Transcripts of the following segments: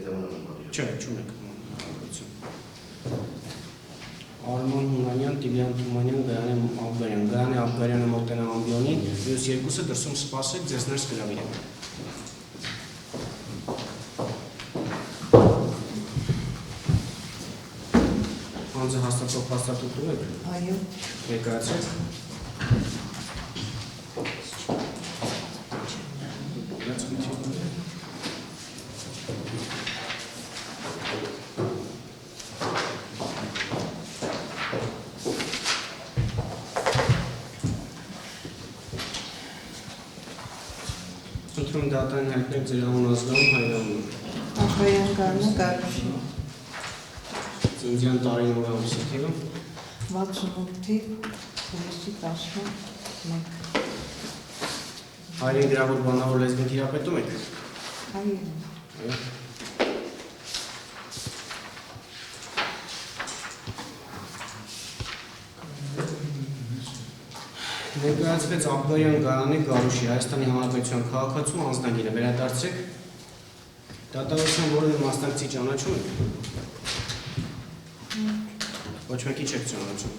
Չէ, չունեք Արման Հունանյան, Տիլյան Թումանյան, Գայանե Աբգարյան։ Գայանե Աբգարյանը մոտենա ամբիոնին, մյուս երկուսը դրսում սպասեք, ձեզ ներս գրավիրեք։ Անձը հաստատող հաստատող դու եք։ Այո։ Ներկայացրեք։ Խնդրում դատային հայտնեք ձեր անուն ազգանուն հայրանուն։ Աբգարյան Գայանե Գարուշի։ Ծննդյան տարին օր ամսի թիվը 68-ի հուլիսի 11։ Հայրեն գրավոր բանավոր լեզվին տիրապետում եք։ Այո։ Ներկայացվեց Աբգարյան Գայանե Գարուշի Հայաստանի Հանրապետության քաղաքացու անձնագիրը վերադարձեք։ Դատավարության որևէ մասնակցի ճանաչում եք։ Ոչ մեկի չեք ճանաչում։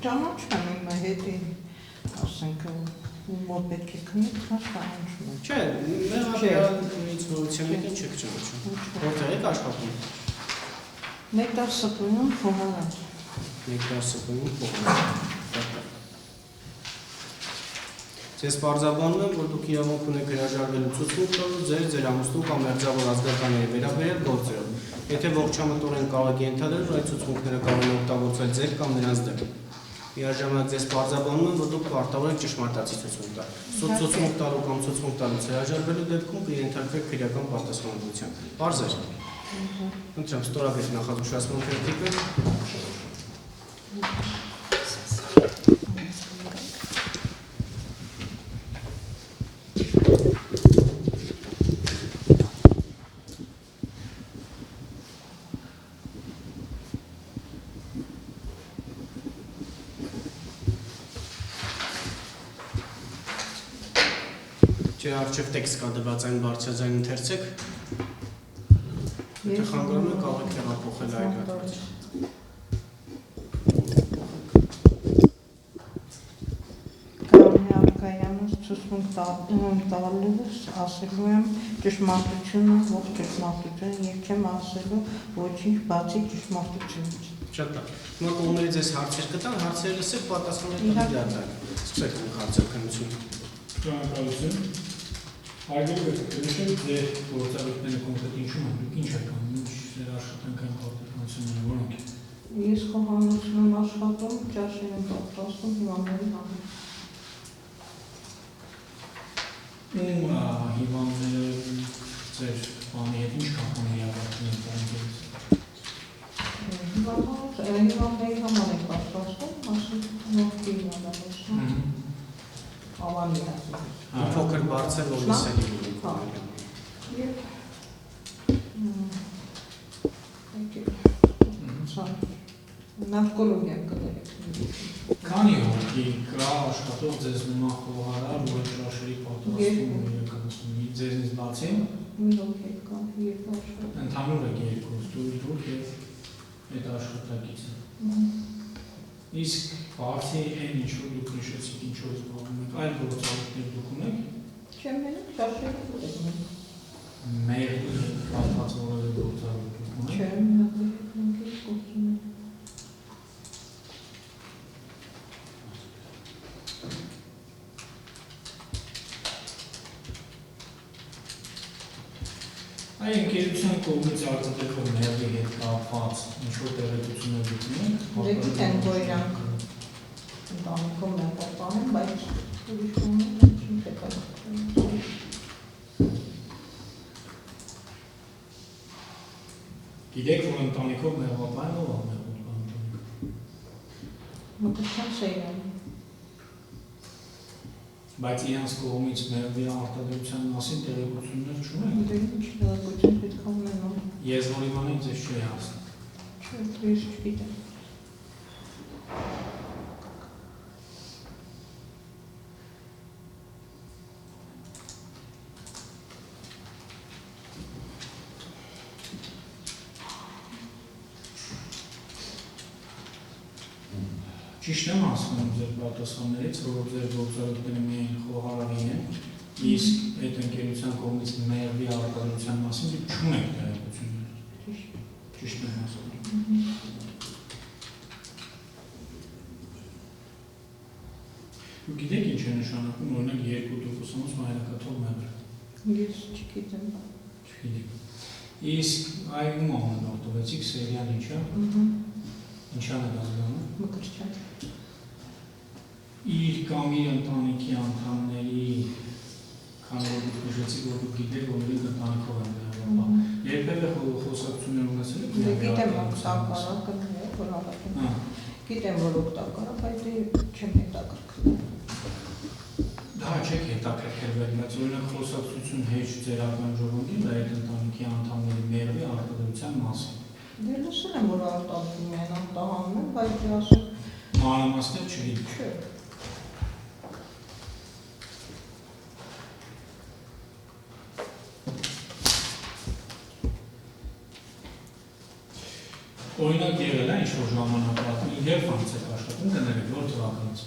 Ճանաչում եմ հետի, ասենք, որ պետք է քնի, ճանաչում եմ։ Չէ, մեղաբերությունից նորությունից չեք ճանաչում։ Որտեղ եք աշխատում։ Նեկտար Սպոյում Փողարան։ Նեկտար Սպոյում Փողարան։ Ձեզ պարզաբանում եմ, որ դուք իրավունք ունեք հրաժարվելու ցուցմունք տալու ձեր ամուսնու կամ մերձավոր ազգականների վերաբերյալ գործերով։ Եթե ողջամտորեն կարող եք ենթադրել, որ այդ ցուցմունքները կարող են օգտագործվել ձեր կամ նրանց դեմ։ Միաժամանակ ձեզ պարզաբանում եմ, որ դուք պարտավոր եք ճշմարտացի ցուցմունք տալ։ Ցուցմունք տալու կամ ցուցմունք տալուց հրաժարվելու դեպքում կենթարկվեք քրեական պատասխանատվության։ Պարզ է։ Ընտրեմ ստորագրեք նախազգուշացման քրտիկը։ Չէ, առջև տեքստ կա դված այն բարձրաձայն ընթերցեք։ Եթե խանգարում եք, կարող եք հեղափոխել այլ հատված։ Գայանե Աբգարյանից ցուցմունք տալուց ասելու եմ ճշմարտությունը, ողջ ճշմարտությունը և չեմ ասելու ոչինչ բացի ճշմարտությունից։ Շատ լավ։ Հիմա կողմերի ձեզ հարցեր կտան, հարցերը լսեք, պատասխանեք դատան։ Սկսեք հարցեր քննություն։ Շնորհակալություն։ Հարգելի վերջնական ձեր գործառույթները կոնկրետ ինչու՞մ են, դուք ինչ եք անում, ինչ ձեր աշխատանքային պարտականությունները որոնք են։ Ես խոհանոցում եմ աշխատում, ճաշին եմ պատրաստում հիվանդների համար։ Հիվանդները ձեր բանի հետ ինչ կապան իրավարդին են պարունակից։ Հիվանդների համար ենք պատրաստում, ասում նորքի հիվանդավորություն։ Ավանի ասում։ Փոքր բարձր որ լսելի լինի։ Նավկոլոգիա կդերեք։ Քանի հոգի կա աշխատող ձեզ նման խոհարար, որ ճաշերի պատրաստում իրականացնում ձեզնից բացի։ Մի հոգի կա, երկու աշխատող։ Ընդհանուր եք երկուս, դուք և այդ աշխատակիցը։ Իսկ բացի այն ինչ-որ դուք նշեցիք, ինչ-որ զբաղվում եք, այլ գործառույթներ դուք ունեք։ Չեմ մենակ ճաշերի կուտեք։ Մեր պատված որևէ գործառույթ դուք ունեք։ Չեմ մենակ գործում եք։ Այ ընկերության կողմից արտադրող ներդի հետ կապված ինչ-որ տեղեկություններ դուք ունեք։ Գիտեն, որ իրանք ընտանիքում մեղապան են, բայց ուրիշ կողմից ինչ է կարող։ Գիտեք, որ ընտանիքով մեղապան ով է մեղապան ընտանիք։ Մտության Սեյրան։ Բայց իրանց կողմից մեղվի արտադրության մասին տեղեկություններ չունեք։ Դե ինչ տեղեկություն պետք է ունենամ։ Ես որ իմանեմ ձեզ չի հասնի։ Չէ, ես չգիտեմ։ Ճիշտ եմ ասում ձեր պատասխաններից, որ ձեր գործառույթները միայն խոհարարի են, իսկ այդ ընկերության կողմից մեղվի արտադրության մասին դուք չունեք տեղեկություններ։ Ճիշտ եմ ասում։ Դուք գիտեք ինչ է նշանակում օրինակ 2%-ից մայրաքաթով մեղր։ Ես չգիտեմ։ Չգիտեք։ Իսկ այգում ամենօրտովեցիք սերիան ինչ է։ Ինչան է ազգանում։ Մկրտչյան։ Իր կամ իր ընտանիքի անդամների քանի որ դուք նշեցիք, որ դուք գիտեք, որ իր ընտանիքով են մեղրապահ։ Երբևէ խոսակցություններ ունեցել եք։ Գիտեմ օգտակարակը, որ առաքեմ։ Գիտեմ, որ օգտակարակ, բայց չեմ հետաքրքրել։ Դա չեք հետաքրքրվել, բայց օրինակ խոսակցություն հեչ ձեր ականջովին դա այդ ընտանիքի անդամների մեղրի արտադրության մասին։ Դե լսել եմ, որ արտադրում են, արտահանում են, բայց ասում մանրամասներ չգիտեք։ չէ։ Օրինակ եղել է ինչ-որ ժամանակահատվածում, երբ անց եք աշխատում, դներեք, որ թվականից։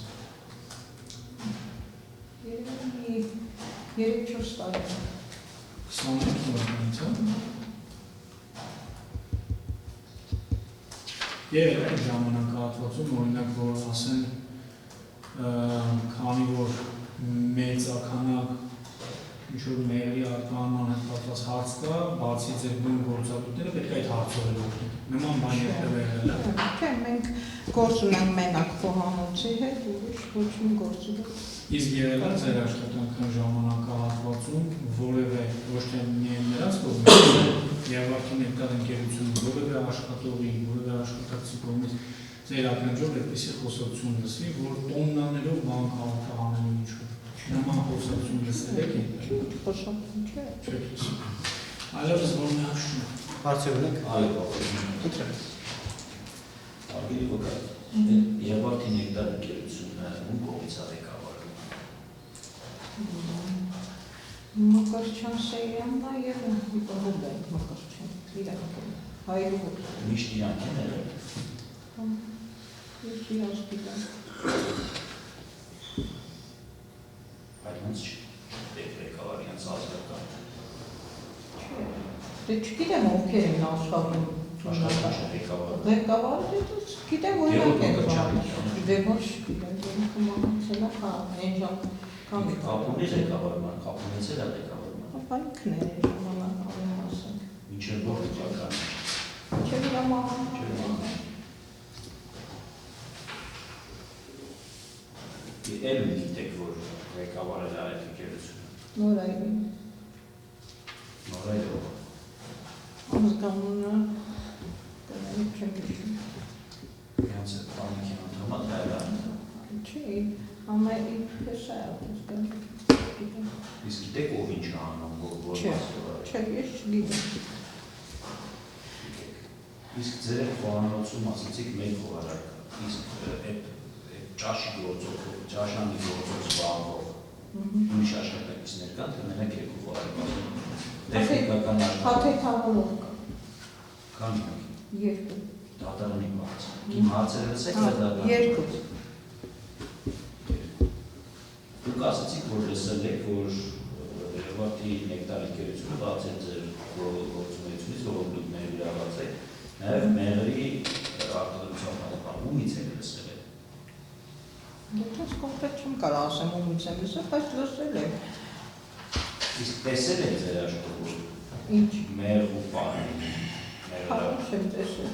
Երևի 3-4 տարի։ 25 թվականից, հա։ Եղել է ժամանակահատվածում, օրինակ, որ ասեն, քանի որ մեծականակ ինչ-որ մեղրի արտահանման հետ կապված հարց կա, բացի ձեր բուն գործառույթները պետք է այդ հարցով օգնեք։ Նման բան երբևէ եղել է։ Չէ, մենք գործ ունենք մենակ խոհանոցի հետ, ուրիշ ոչ մի գործի հետ։ Իսկ եղել է ձեր աշխատանքային ժամանակահատվածում որևէ ոչ թե միայն նրանց կողմից, Երևանի ներկա ընկերություն որևէ աշխատողի, որևէ աշխատակցի կողմից ձեր ականջով այդպիսի խոսակցություն լսվի, որ տոննաներով բան արտահանելու ինչ-որ։ Նման խոսակցություն լսել եք ինքն։ Խոսակցություն չէ։ Չէ, լսում։ Այլևս որ մի հաշվում։ Հարցեր ունեք։ Այո, Խնդրեմ։ Արգելի վկայ, Երևանի ներկա ընկերությունը ում կողմից է ղեկավարվում։ Մկրտչյան Սեյրանն է եւ Ռուբեն Մկրտչյան։ Իրանք հայրուհու։ Միշտ իրանք են եղել։ Ես իրաց գիտեմ։ Այնց ղեկավարյանց ազգական։ Դե չգիտեմ ովքեր են աշխատում։ Աշխատանքը ղեկավարը։ Ղեկավարը գիտեմ որ իրանք են։ Դե ոչ գիտեմ, կոմանցել է այն կամ Կապունի ղեկավարման, կապունեցել է ղեկավարման։ Ապա ինքն է ժամանակ անում ասենք։ Մինչև որ թվական։ Չէ՞ ժամանակ։ Էլ գիտեք, որ ղեկավարել է այդ ընկերությունը։ Նորայրին։ Նորայրով։ Ազգանունը դրանից չեմ հիշում։ Իրանց ընտանիքի անդամը դա է։ Չի, ամայի հեսա ազգան։ Իսկ գիտեք ով ինչ է անում, որ Չէ, ես չգիտեմ։ Իսկ ձեր խոհանոցում ասացիք մեկ խոհարար կա, իսկ այդ ճաշի գործով, ճաշանի գործով զբաղվող ուրիշ աշխատակիցներ կան, թե մենակ երկու խոհարար տեխնիկական Փաթեթավորող կա։ Քանի Երկու։ դատարանի բաց։ Իմ հարցերը լսեք դատարանի։ Երկու։ Դուք ասացիք, որ լսել եք, որ Երևանի նեկտար ընկերությունը բացել ձեր գործունեությունից, որ դուք ներգրաված եք, նաև մեղրի արտադրության պատասխան ումից եք լսել եք։ Դες կոնկրետ չեմ կարող ասեմ ումից եմ լսել, բայց լսել եմ։ Իսկ տեսել եք ձեր աշխատում Ինչ։ մեղր ու պահի։ Հարուշ եմ տեսել։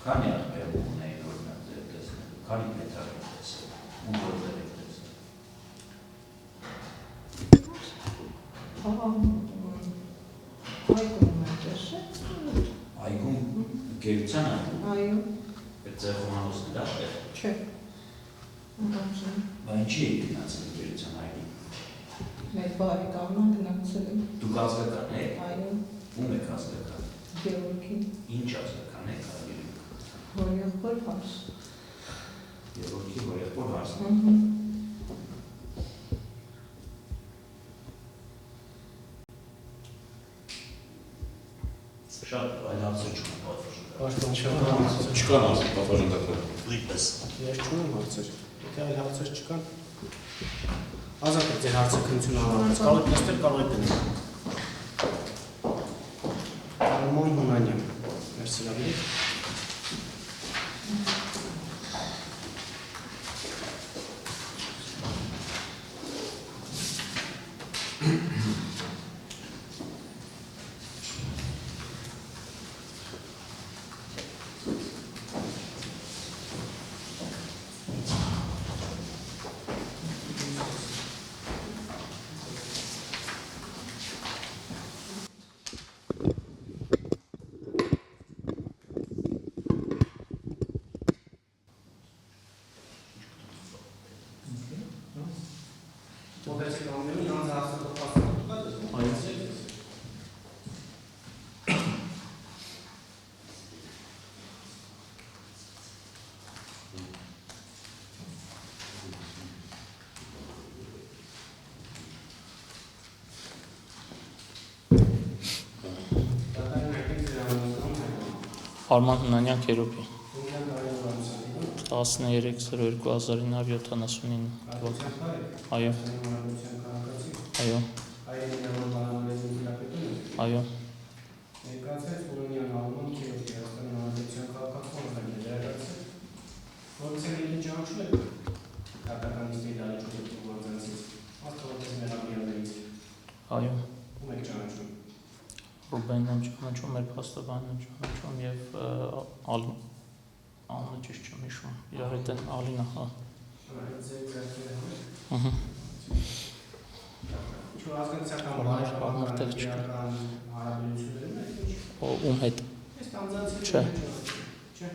Քանի մեղր ունեին օրինակ ձեր տեսնել, քանի մետար եք տեսել, ու որտեղ եք տեսել։ Այգում եմ տեսել։ Այգում ընկերության այգում։ Այո։ Այդ ձեր խոհանոցն է դա է։ Չէ։ Ուրեմն Բա ինչի եք գնացել ընկերության այգում։ մեր բարեկամն գնացել եմ։ Դուք ազգական եք։ Այո։ Ում եք ազգական։ Գևորգին։ Ինչ ազգական եք արգելում։ Հորեղբոր հարս։ Երորքի հորեղբոր հարսն։ Շատ այլ հարցեր չկան պատվիրժան։ Պաշտպան չկա։ Չկան ասի պատվաժանտակներ։ Նույնպես։ Ես չունեմ հարցեր։ Եթե այլ հարցեր չկան, ազատ է ձեր հարցը քննություն անվանած։ Կարող եք նստել, կարող եք գնել։ Արման Հունանյան, մերսի լավիրեք։ Մոտեցեք ամենը, նրանց հարցը տպասում կա դες։ Արման Հունանյան Քերոպի Հունյան կարևոր ամսը 13.2979 Այո, այո, այո, Ներկայացրեց Հունանյան Արման Քերոպի Հայաստանի Հանրապետության քաղաքացիական օրենքները վերակացրեց, որից եկել ճանաչում եք կատական դիստի դարիճուկի ուղղանցից, աստղոտես մեղաբիաներից, այո, ում եք ճանաչում։ Ռուբենն եմ ճանաչում, մեր փաստաբանն եմ ճանաչում և անունը ճիշտ չեմ հիշում, իրար հետ են Ալինա, հա։ Ձեր ձեռքերը Ահա։ Ինչու ազգանցական Հարաբերություններում հարաբերություններում եք Ում հետ։ Ես տանձանցի Չէ։ Չէ։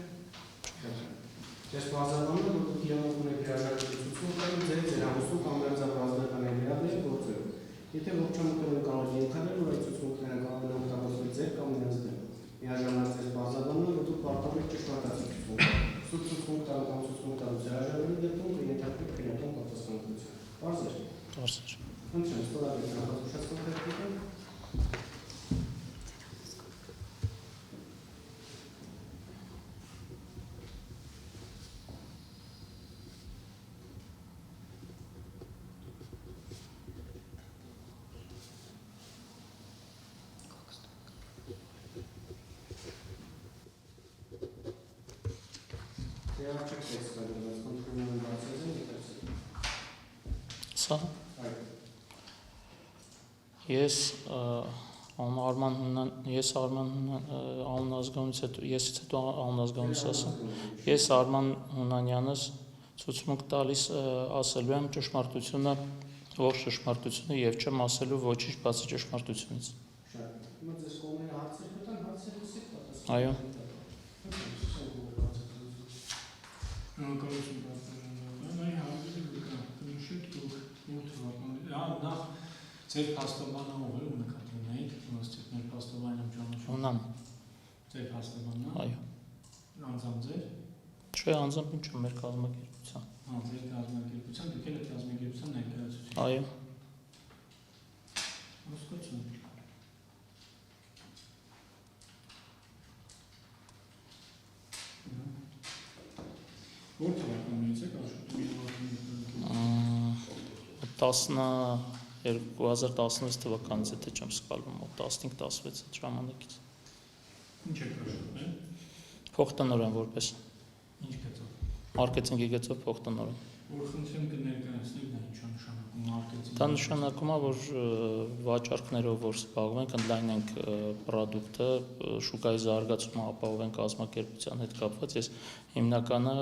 Ես բազարանում եմ, որ դուք իրավունք ունեք հրաժարվեցություն կայում ձեր ամուսնու կամ վերածավազդական վերաբերյալ գործերով։ Եթե ողջամտորեն կարող եք ենթադրել, որ այդ ցուցմունքները կարող են օգտագործվել ձեր կամ իրենց դեմ։ Միաժամանակ ձեզ բազարանում եմ, որ դուք պարտավոր եք ճշմարտացի ցուցմունք։ Սուտ ցուցմունք տալ կամ ցուցմունք տալուց հրաժարվելու դեպքում կենթարկվեք քննադատական պատասխանատվության։ Պարզ է։ Պարզ է։ Ընդհանուր ստորագրի նախազգուշացման քարտեզը Սա ես Արման անազգանից հետո եսից հետո անազգանից ասեմ ես Արման Հունանյանս ցուցմունք տալիս ասելու եմ ճշմարտությունը ողջ ճշմարտությունը եւ չեմ ասելու ոչինչ բացի ճշմարտությունից Այո Նախ ձեր փաստաբանը ով է նկատի ունեիք, ըստ մեր փաստաբանը ճանաչում։ Ունամ։ Ձեր փաստաբանն է։ Այո։ Անձամբ ձեր։ Չէ, անձամբ ինչ մեր կազմակերպության։ Ձեր կազմակերպության, դուք եք կազմակերպության ներկայացուցիչ։ Այո։ Ոսկություն։ Որ թվականից եք աշխատում իրավական 2016 թվականից եթե չեմ սխալվում, 15-16 ժամանակից։ Ինչ եք աշխատում։ Փոխտնօրեն որպես։ Ինչ գծով։ Մարքեթինգի գծով փոխտնօրեն։ Որ խնդրեմ կներկայացնեք դա ինչ նշանակում մարքեթինգ։ Դա նշանակում է, որ վաճառքներով որ զբաղվենք, ընդլայնենք պրոդուկտը, շուկայի զարգացումը ապահովենք կազմակերպության հետ կապված, ես հիմնականը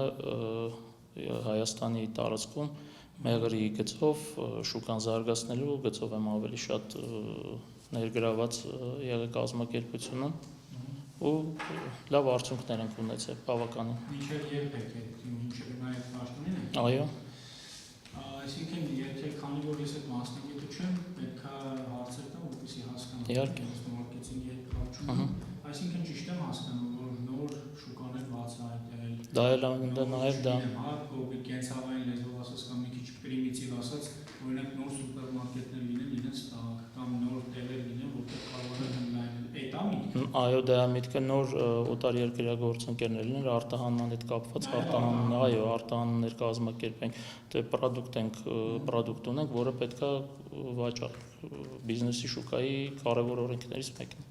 Հայաստանի տարածքում մեղրի գծով շուկան զարգացնելու գծով եմ ավելի շատ ներգրաված եղել կազմակերպությունը ու լավ արդյունքներ ենք ունեցել բավականին։ Մինչև երբ եք մինչև նայեք պաշտոնին եք։ Այո։ Այսինքն եթե քանի որ ես այդ մասնագետը չեմ, պետք է հարցեր տամ, որպեսզի հասկանամ։ Իհարկե։ Մարքեթինգի հետ կապ չունեմ։ Այսինքն ճիշտ եմ հասկանում, որ նոր շուկաներ բաց է այդել։ Դա էլ նաև դա։ Հա, կենցաղային լեզվով ասած կամ մի քիչ պրիմիտիվ ասած, օրինակ նոր սուպերմարկետներ լինեն իրենց տակ կամ նոր տեղեր լինեն, որտեղ կարող են ընդլայնել։ Այդ է կա միտք։ Այո, դա միտքը նոր օտարերկրյա գործընկերներն են արտահանման հետ կապված արտահանումներ կազմակերպենք, դե պրոդուկտ ունենք, որը պետքա վաճառ բիզնեսի շուկայի կարևոր օրենքներից մեկն է։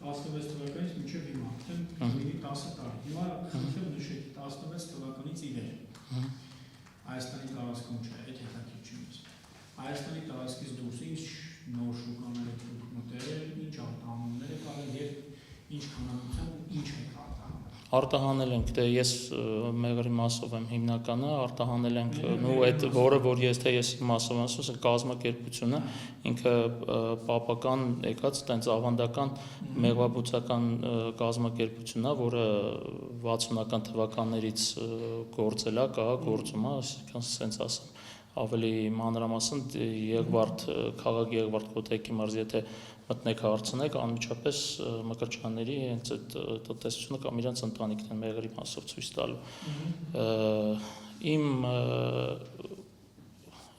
16 թվականից մինչև հիմա, արդեն 10 տարի։ Հիմա խնդրեմ նշեք 16 թվականից ի վեր։ Հայաստանի տարածքում չէ, այդ հետաքրքիր չի։ Հայաստանի տարածքից դուրս ինչ նոր շուկաներ եք մտել, ինչ արտահանումներ եք արել եւ ինչ քանակությամբ ինչ եք արտահանել։ Արտահանել ենք, դե ես մեղրի մասով եմ հիմնականը, արտահանել ենք նու այդ որը որ ես մասով եմ ասում, կազմակերպությունը ինքը պապական եկած տենց ավանդական մեղվաբուծական կազմակերպությունն է, որը 60-ական թվականներից գործել է, կա գործում է, այսինքն սենց ասեմ ավելի մանրամասն քաղաք Եղվարդ Կոտայքի մարզի եթե մտնեք հարցնեք անմիջապես Մկրտչյանների հենց այդ տնտեսությունը կամ իրենց ընտանիքն մեղրի մասով ցույց տալու իմ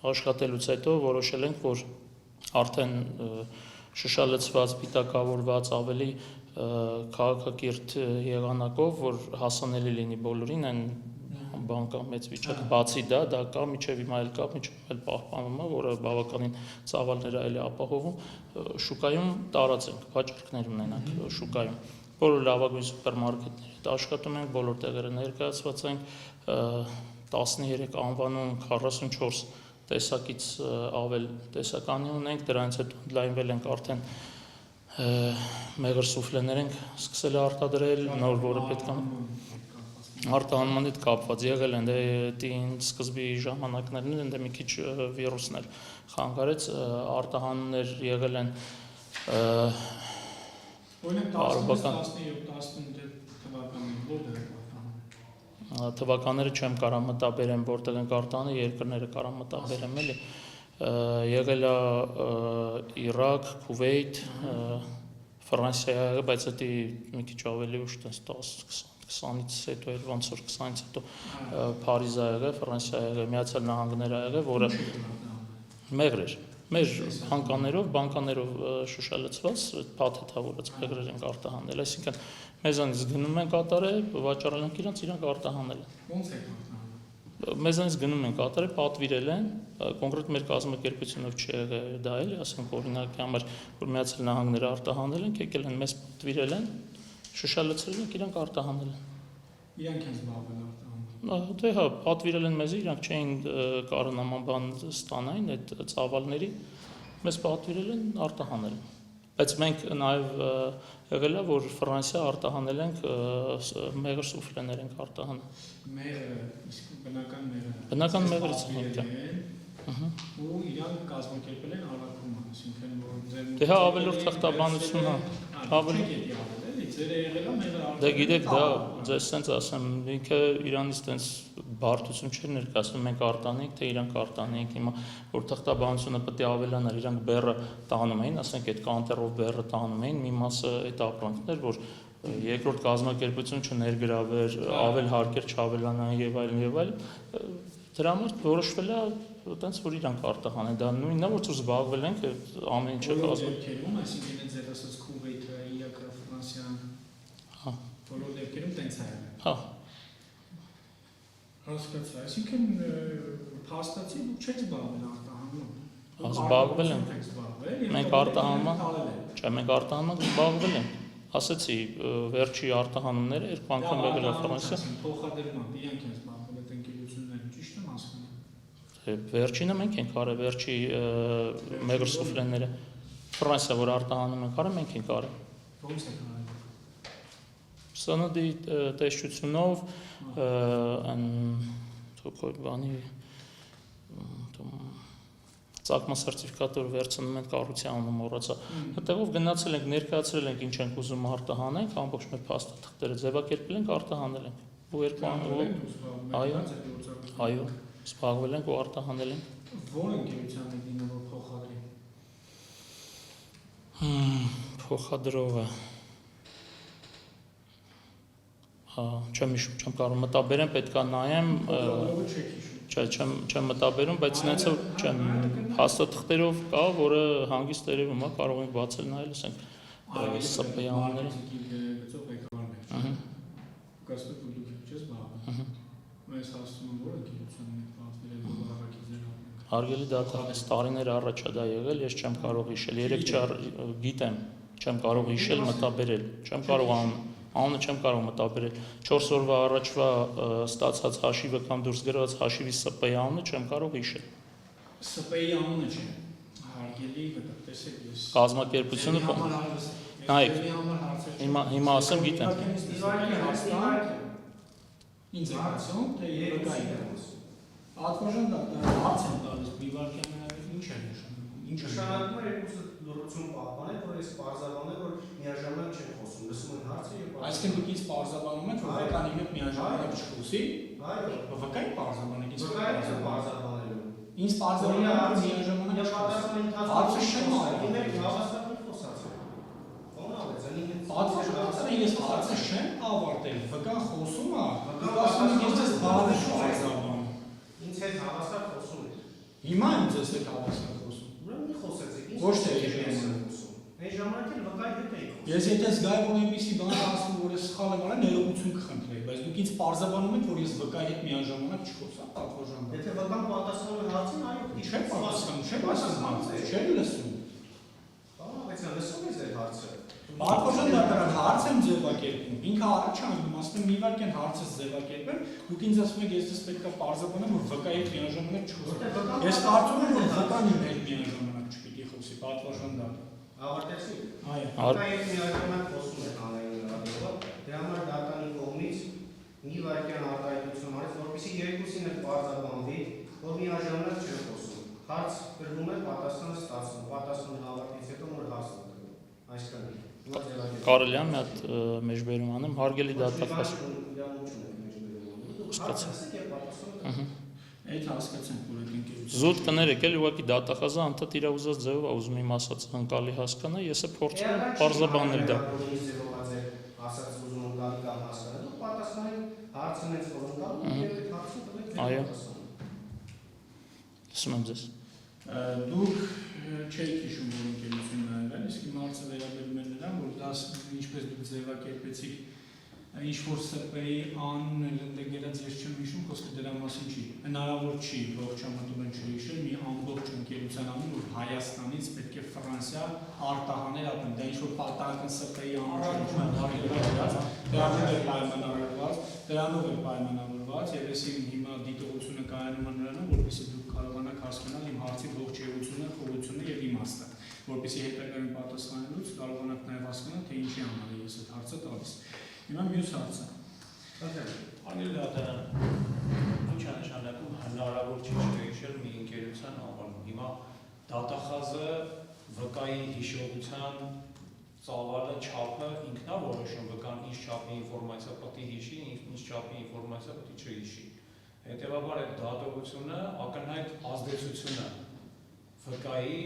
աշխատելուց հետո որոշել ենք որ արդեն շշալցված պիտակավորված ավելի քաղաքակիրթ եղանակով որ հասանելի լինի բոլորին այն բանկա մեծ վիճակ բացի դա կա միջև հիմա էլ կա միջև էլ պահպանվում է որը բավականին ծավալներ այլ է ապահովում շուկայում տարածենք վաճառքներ ունենանք շուկայում բոլոր լավագույն սուպերմարկետների հետ աշխատում ենք բոլոր տեղերը ներկայացված ենք 13 անվանում 44 տեսակից ավել տեսականի ունենք դրանից հետո ընդլայնվել ենք արդեն մեղր սուֆլեներ ենք սկսել արտադրել նոր որը պետք է արտահանման հետ կապված եղել են դին սկզբի ժամանակներն են դե մի քիչ վիրուսներ խանգարեց արտահանումներ եղել են թվականները չեմ կարող մտաբերեմ որտեղ են արտահանել երկրները կարող մտաբերեմ էլի եղել է Իրաք, Քուվեյթ, Ֆրանսիա, բայց դա մի քիչ ավելի ուշ 10-20-ից հետո էր ոնց որ 20-ից հետո Փարիզ ա եղել, Ֆրանսիա ա եղել, Միացյալ Նահանգներ ա եղել, որը մեղր էր։ Մեր բանկաներով շշալցված փաթեթավորած մեղրեր ենք արտահանել, այսինքն մեզանից գնում են կատարել, վաճառել ենք իրանք արտահանել են։ Ոնց եք արտահանել։ Մեզանից գնում են կատարել, պատվիրել են, կոնկրետ մեր կազմակերպությունով չի եղել դա էլի, ասենք օրինակի համար, որ Միացյալ Նահանգները արտահանել են, եկել են մեզ պատվիրել են, շշալցրել ենք իրանք արտահանել են։ Իրանք են զբաղվել արտահանել։ Դե հա, պատվիրել են մեզ, իրանք չէին կարող նման բան ստանային այդ ծավալների, մեզ պատվիրել են արտահանել։ Բայց մենք նաև եղել է, որ Ֆրանսիա արտահանել ենք մեղր սուֆլեներ ենք արտահանել։ Մեղրը, իսկ բնական մեղրը։ Բնական մեղրից են։ Ու իրանք կազմակերպել են առաքումը, այսինքն որ ձեր Դե հա ավելորդ թղթաբանություն հա, ավելի ձեր եղել է մեղր արտահանել։ Դե գիտեք, դա ձեզ սենց ասեմ, ինքը Իրանից տենց բարդություն չէր ներկայացնում, մենք արտանենք, թե իրանք արտանենք, հիմա որ թղթաբանությունը պետք է ավելանար, իրանք բեռը տանում էին, ասենք այդ կանտերով բեռը տանում էին, մի մասը այդ ապրանքներ, որ երկրորդ կազմակերպություն չներգրավեր, ավել հարկեր չավելանան եւ այլն, դրա համար որոշվել է տենց որ իրանք արտահանեն, դա նույնն է, որ ցույց զբաղվել ենք ամեն ինչը կազմակերպում, այսինքն այդ ձեր ասած Քուվեյթը, Իրաքը, Ֆրանսիան, հա, բոլոր դեպքերում տենց է եղել։ Հա։ Հասկացա, այսինքն փաստացի դուք չեք զբաղվել արտահանմամբ։ Զբաղվել ենք։ Մենք արտահանման, չէ, մենք արտահանման զբաղվել ենք։ Ասեցի, վերջի արտահանումները երկու անգամ եղել է Ֆրանսիա։ Փոխադրմամբ իրանք են զբաղվել այդ ընկերությունները, ճիշտ եմ հասկանում։ Վերջինը մենք ենք արել, վերջի մեղր սուֆլեները Ֆրանսիա, որ արտահանում ենք արել, մենք ենք արել։ Ո՞նց եք արել։ Սանադի տեսչությունով այն թոքոյ բանի ծագման սերտիֆիկատը վերցնում են կառույցյանը մոռացա։ Այդտեղով գնացել ենք, ներկայացրել ենք ինչ ենք ուզում արտահանենք, ամբողջ մեր փաստաթղթերը ձևակերպել ենք, արտահանել ենք։ Ու երկու այո, զբաղվել ենք ու արտահանել ենք։ Ո՞ր ընկերության եք դիմել որ փոխադրի։ Փոխադրողը չեմ հիշում, չեմ կարող մտաբերեմ, պետքա նայեմ, չէ, չեմ մտաբերում, բայց նենց չեմ հաստատքներով կա, որը հանգիստ երևում է, կարող ենք բացել նայել, ասենք ՍՊ-ի անունները։ Գծով ղեկավարներ։ Կասկած դու չես բաղը։ Մեզ հասցնում որ ընկերության հետ պատվել է բավականին Հարգելի դատախազ, տարիներ առաջ է դա եղել, ես չեմ կարող հիշել, երեք չար գիտեմ, չեմ կարող հիշել, մտաբերել, չեմ կարող անունը չեմ կարող մտաբերել, 4 օրվա առաջվա ստացած հաշիվը կամ դուրս գրված հաշիվի ՍՊ-ի անունը չեմ կարող հիշել։ ՍՊ-ի անունը չէ, հարգելի տեսեք ես։ Կազմակերպությունը նայեք, հիմա ասեմ գիտեմ։ Ինձ է ասում, թե երկայի դրոս։ Ատվաժան դա հարց են տալիս, Բիվարքյանն ինչ է նշանակում, ինչ է նշանակում է երկուսը լրություն պահպանել, որ ես պարզաբանել, որ միաժամանակ չեն խոսում, լսում են հարցը եւ Այսինքն դուք ինձ պարզաբանում եք, որ վկանի հետ միաժամանակ չխոսի։ այո, Վկայի պարզաբանեք, ինձ պարզաբանելու։ Ինձ պարզաբանում միաժամանակ հարցը չեմ արել։ Հավաստիանալի խոսացել։ Պատվաստանը ես հարցը չեմ ավարտել, վկան խոսում է, դուք ասում եք ես ձեզ բառը պարզաբանում։ Ինձ հետ հավաստիան խոսում եք։ Հիմա եմ ձեզ հետ հավաստիան խոսում։ Ուրեմն մի խոսեցիք։ Ոչ թե ես Այն ժամանակ էլ վկայի հետ էի խոսում։ Ես եթե զգայ որ այնպեսի բան ասում, որ ես սխալ եմ արել, ներողություն կխնդրեի, բայց դուք ինձ պարզաբանում եք, որ ես վկայի հետ միաժամանակ չխոսա, պատվաժան։ Եթե վկան պատասխանում է հարցին, այո, Չեմ պատասխանում, չեմ պատասխանում, չեմ լսում։ Բավականին լսում ես այդ հարցը։ Պատվաժան դատարան հարց եմ ձևակերպում, ինքը առաջ անգամ ասում եմ մի վարքյան հարցը ձևակերպեմ, դուք ինձ ասում եք ես պետք է պարզաբանեմ, որ վկայի հետ միաժամանակ չխոսա։ Ես կարծում եմ, որ վկան իմ հետ միաժամանակ չպիտի խոսի, պատվաժան դատարան։ Ավարտեցի։ Այո։ Վկայի հետ միաժամանակ խոսում եք հանրային ռադիոյով, դրա համար դատանի կողմից մի վարքյան արտահայտություն արեց, որպեսզի երկուսին էլ պարզաբանվի, որ միաժամանակ չեն խոսում։ Հարց գրվում է, պատասխանը ստացվում, պատասխանը հավաքից հետո նոր հարց է գրվում։ Այսքան է։ Կարելի է մի հատ մեջբերում անեմ, հարգելի դատախազ։ Այդ հասկացանք, որ այդ ընկերությունը Զուտ կներեք, էլ ուղղակի դատախազը անդադ իր ուզած ձևով է ուզում իմ ասած ընկալի հասկանա, ես է փորձում եմ պարզաբանել դա։ Ասած ուզում ընկալի կամ հասկանա, դուք պատասխանեք հարցն ես որ ընկալում եւ այդ հարցը տվեք։ Այո։ Լսում եմ ձեզ։ Դուք չեք հիշում, որ ընկերությունն է եղել, իսկ իմ հարցը վերաբերում է նրան, որ դա ինչպես դուք ձևակերպեցիք ինչ-որ ՍՊ-ի անունն էլ ընդգրկած ես չեմ հիշում, խոսքը դրա մասին չի։ Հնարավոր չի ողջամտում են չհիշել մի ամբողջ ընկերության անուն, որ Հայաստանից պետք է Ֆրանսիա արտահանել ապրեն, դա ինչ-որ պատահական ՍՊ-ի անուն դրանով է պայմանավորված, եւ ես իմ հիմա դիտողությունը կայանում է նրանում, որպեսզի դուք կարողանաք հասկանալ իմ հարցի ողջ էությունը, խորությունը եւ իմաստը, որպեսզի հետագայում պատասխանելուց կարողանաք նաեւ հասկանալ, թե ինչի համար է ես այդ հարցը տալիս։ Հիմա մյուս հարցը։ Անգել դատարան, ինչ է նշանակում հնարավոր չի չհիշել մի ընկերության անվանում։ Հիմա դատախազը վկայի հիշողության ծավալը, չափը ինքն է որոշում վկան ինչ չափի ինֆորմացիա պետք է հիշի, ինչ չափի ինֆորմացիա պետք է չհիշի։ Հետևաբար այդ դատողությունը ակնհայտ ազդեցություն է վկայի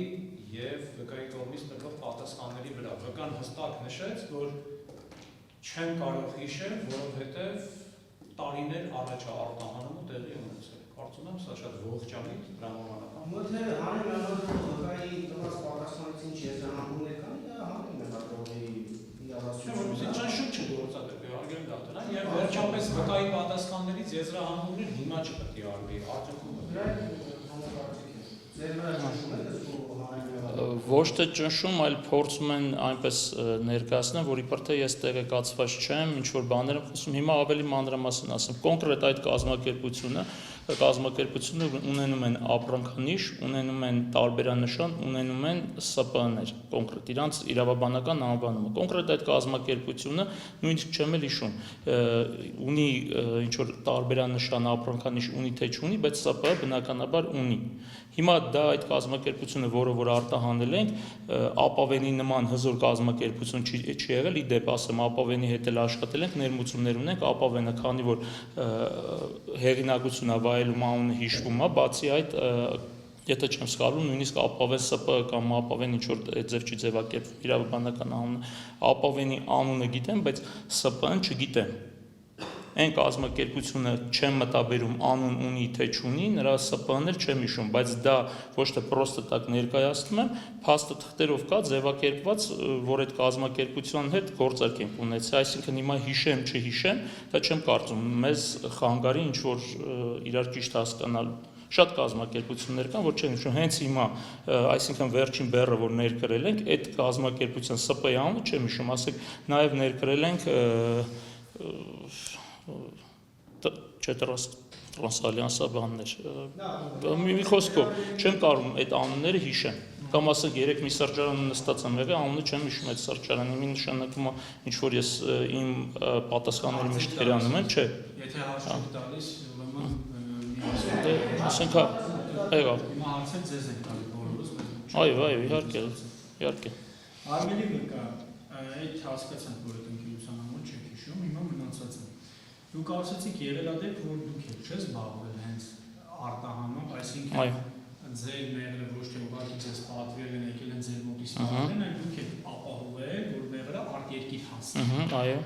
եւ վկայի կողմից տրվող պատասխանների վրա։ Վկան հստակ նշեց, որ չեմ կարող հիշել, որովհետև տարիներ առաջ արտահանումը տեղի ունեցել։ Կարծում եմ սա շատ ողջամիտ դրամաբանական։ Մոթե հանրային վկայի տված պատասխանից ինչ եզրահանգումներ կան, դա հանրային հատողի իրավասություն։ Ճնշում չգործադրվի արգել դատարան եւ վերջապես վկայի պատասխաններից եզրահանգումներ հիմա չպետք է արվի, արդյունքում Ոչ թե ճնշում, այլ փորձում են այնպես ներկայացնել, որ իբր թե ես տեղեկացված չեմ, ինչ որ բաներ եմ խոսում, հիմա ավելի մանրամասն ասեմ, կոնկրետ այդ կազմակերպությունը ունենում են ապրանքանիշ, ունենում են տարբերանշան, ունենում են ՍՊ-ներ, կոնկրետ իրանց իրավաբանական անվանումը։ Կոնկրետ այդ կազմակերպությունը նույնիսկ չեմ էլ հիշում, ունի ինչ որ տարբերանշան, ապրանքանիշ ունի թե չունի, բայց ՍՊ-ը բնականաբար ունի։ Հիմա դա այդ կազմակերպությունը, որը արտահանել ենք, ապավենի նման հզոր կազմակերպություն չի եղել, ի դեպ ասեմ, ապավենի հետ էլ աշխատել ենք, ներմուծումներ ունենք, ապավենը, քանի որ հեղինակությունը վայելում անունը հիշվում է, բացի այդ, եթե չեմ սխալվում, նույնիսկ ապավեն ՍՊ կամ ապավեն ինչ որ ձև չի ձևակերպվում իրավաբանական անունը, ապավենի անունը գիտեմ, բայց ՍՊ-ն չգիտեմ։ այն կազմակերպությունը չեմ մտաբերում անուն ունի թե չունի, նրա ՍՊԸ-ն էլ չեմ հիշում, բայց դա ոչ թե պրոստը տակ ներկայացնում եմ, փաստը թղթերով կա ձևակերպված, որ այդ կազմակերպության հետ գործարք ենք ունեցել, այսինքն հիմա հիշեմ, չհիշեմ, դա չեմ կարծում, մեզ խանգարի ինչ որ իրար ճիշտ հասկանալու։ Շատ կազմակերպություններ կան, որ չեն հիշում, հենց հիմա, այսինքն վերջին բեռը, որ ներկրել ենք, այդ կազմակերպության ՍՊ-ի անունը չեմ հիշում, ասեք, նաև ներկրել ենք տրանսալյանսա բաններ։ Մի խոսքով, չեմ կարող այդ անունները հիշեմ։ Կամ ասենք երեք մի սրճարան նստած եմ եղել, անունը չեմ հիշում այդ սրճարանի, մի նշանակում է ինչ որ ես իմ պատասխանների մեջ թերանում եմ, չէ։ Եթե հարց չեք տալիս, ուրեմն ասենք եղավ։ Հիմա հարցը ձեզ եք տալի բոլորս։ Այո, իհարկե։ Արմենի վկա, այդ հասկացանք, որ այդ ընկերության անունը չեք հիշում, հիմա մնացածը։ Դուք ասացիք եղելադեպ, որ դուք եք չես զբաղվել հենց արտահանով, այսինքն ձեր մեղրը ոչ թե ուղղակի ձեզ պատվիրել են եկել են ձեր մոտից ստանալն, այլ դուք եք ապահովել, որ մեղրը արտերկիր հասնի։ Այո։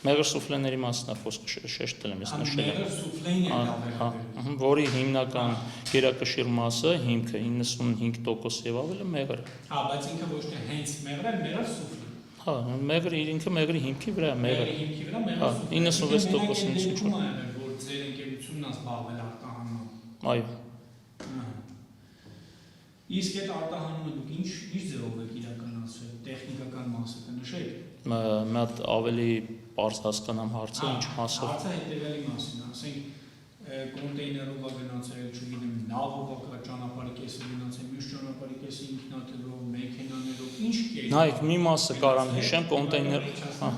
Մեղր սուֆլեների մասն է խոսքը շեշտել եմ ես նշել եմ։ Մեղր սուֆլեին է դավերաբերում։ Որի հիմնական գերակշիռ մասը, հիմքը 95% եւ ավելը մեղր է։ Հա, բայց ինքը ոչ թե հենց մեղր է, մեղր սուֆլե։ Հա, մեղրը ինքը մեղրի հիմքի վրա է մեղր։ Հիմքի վրա մեղր սուֆլե։ 96%-ից ինչ որ։ Որ ձեր ընկերությունն է զբաղվել արտահանումով։ Այո։ Իսկ այդ արտահանումը դուք ինչ ձևով եք իրականացրել, տեխնիկական մասը կնշեք։ Մի հատ ավելի բարձ հասկանամ հարցը, ինչ մասով։ Հարցը հետևյալի մասին, ասենք կոնտեյներով է գնացել, չգիտեմ, նավով է ճանապարհի կեսը գնացել, մյուս ճանապարհի կեսը ինքնաթիռով, մեքենաներով, ինչ կերպ։ Նայեք, մի մասը կարամ հիշեմ, կոնտեյներ, հա։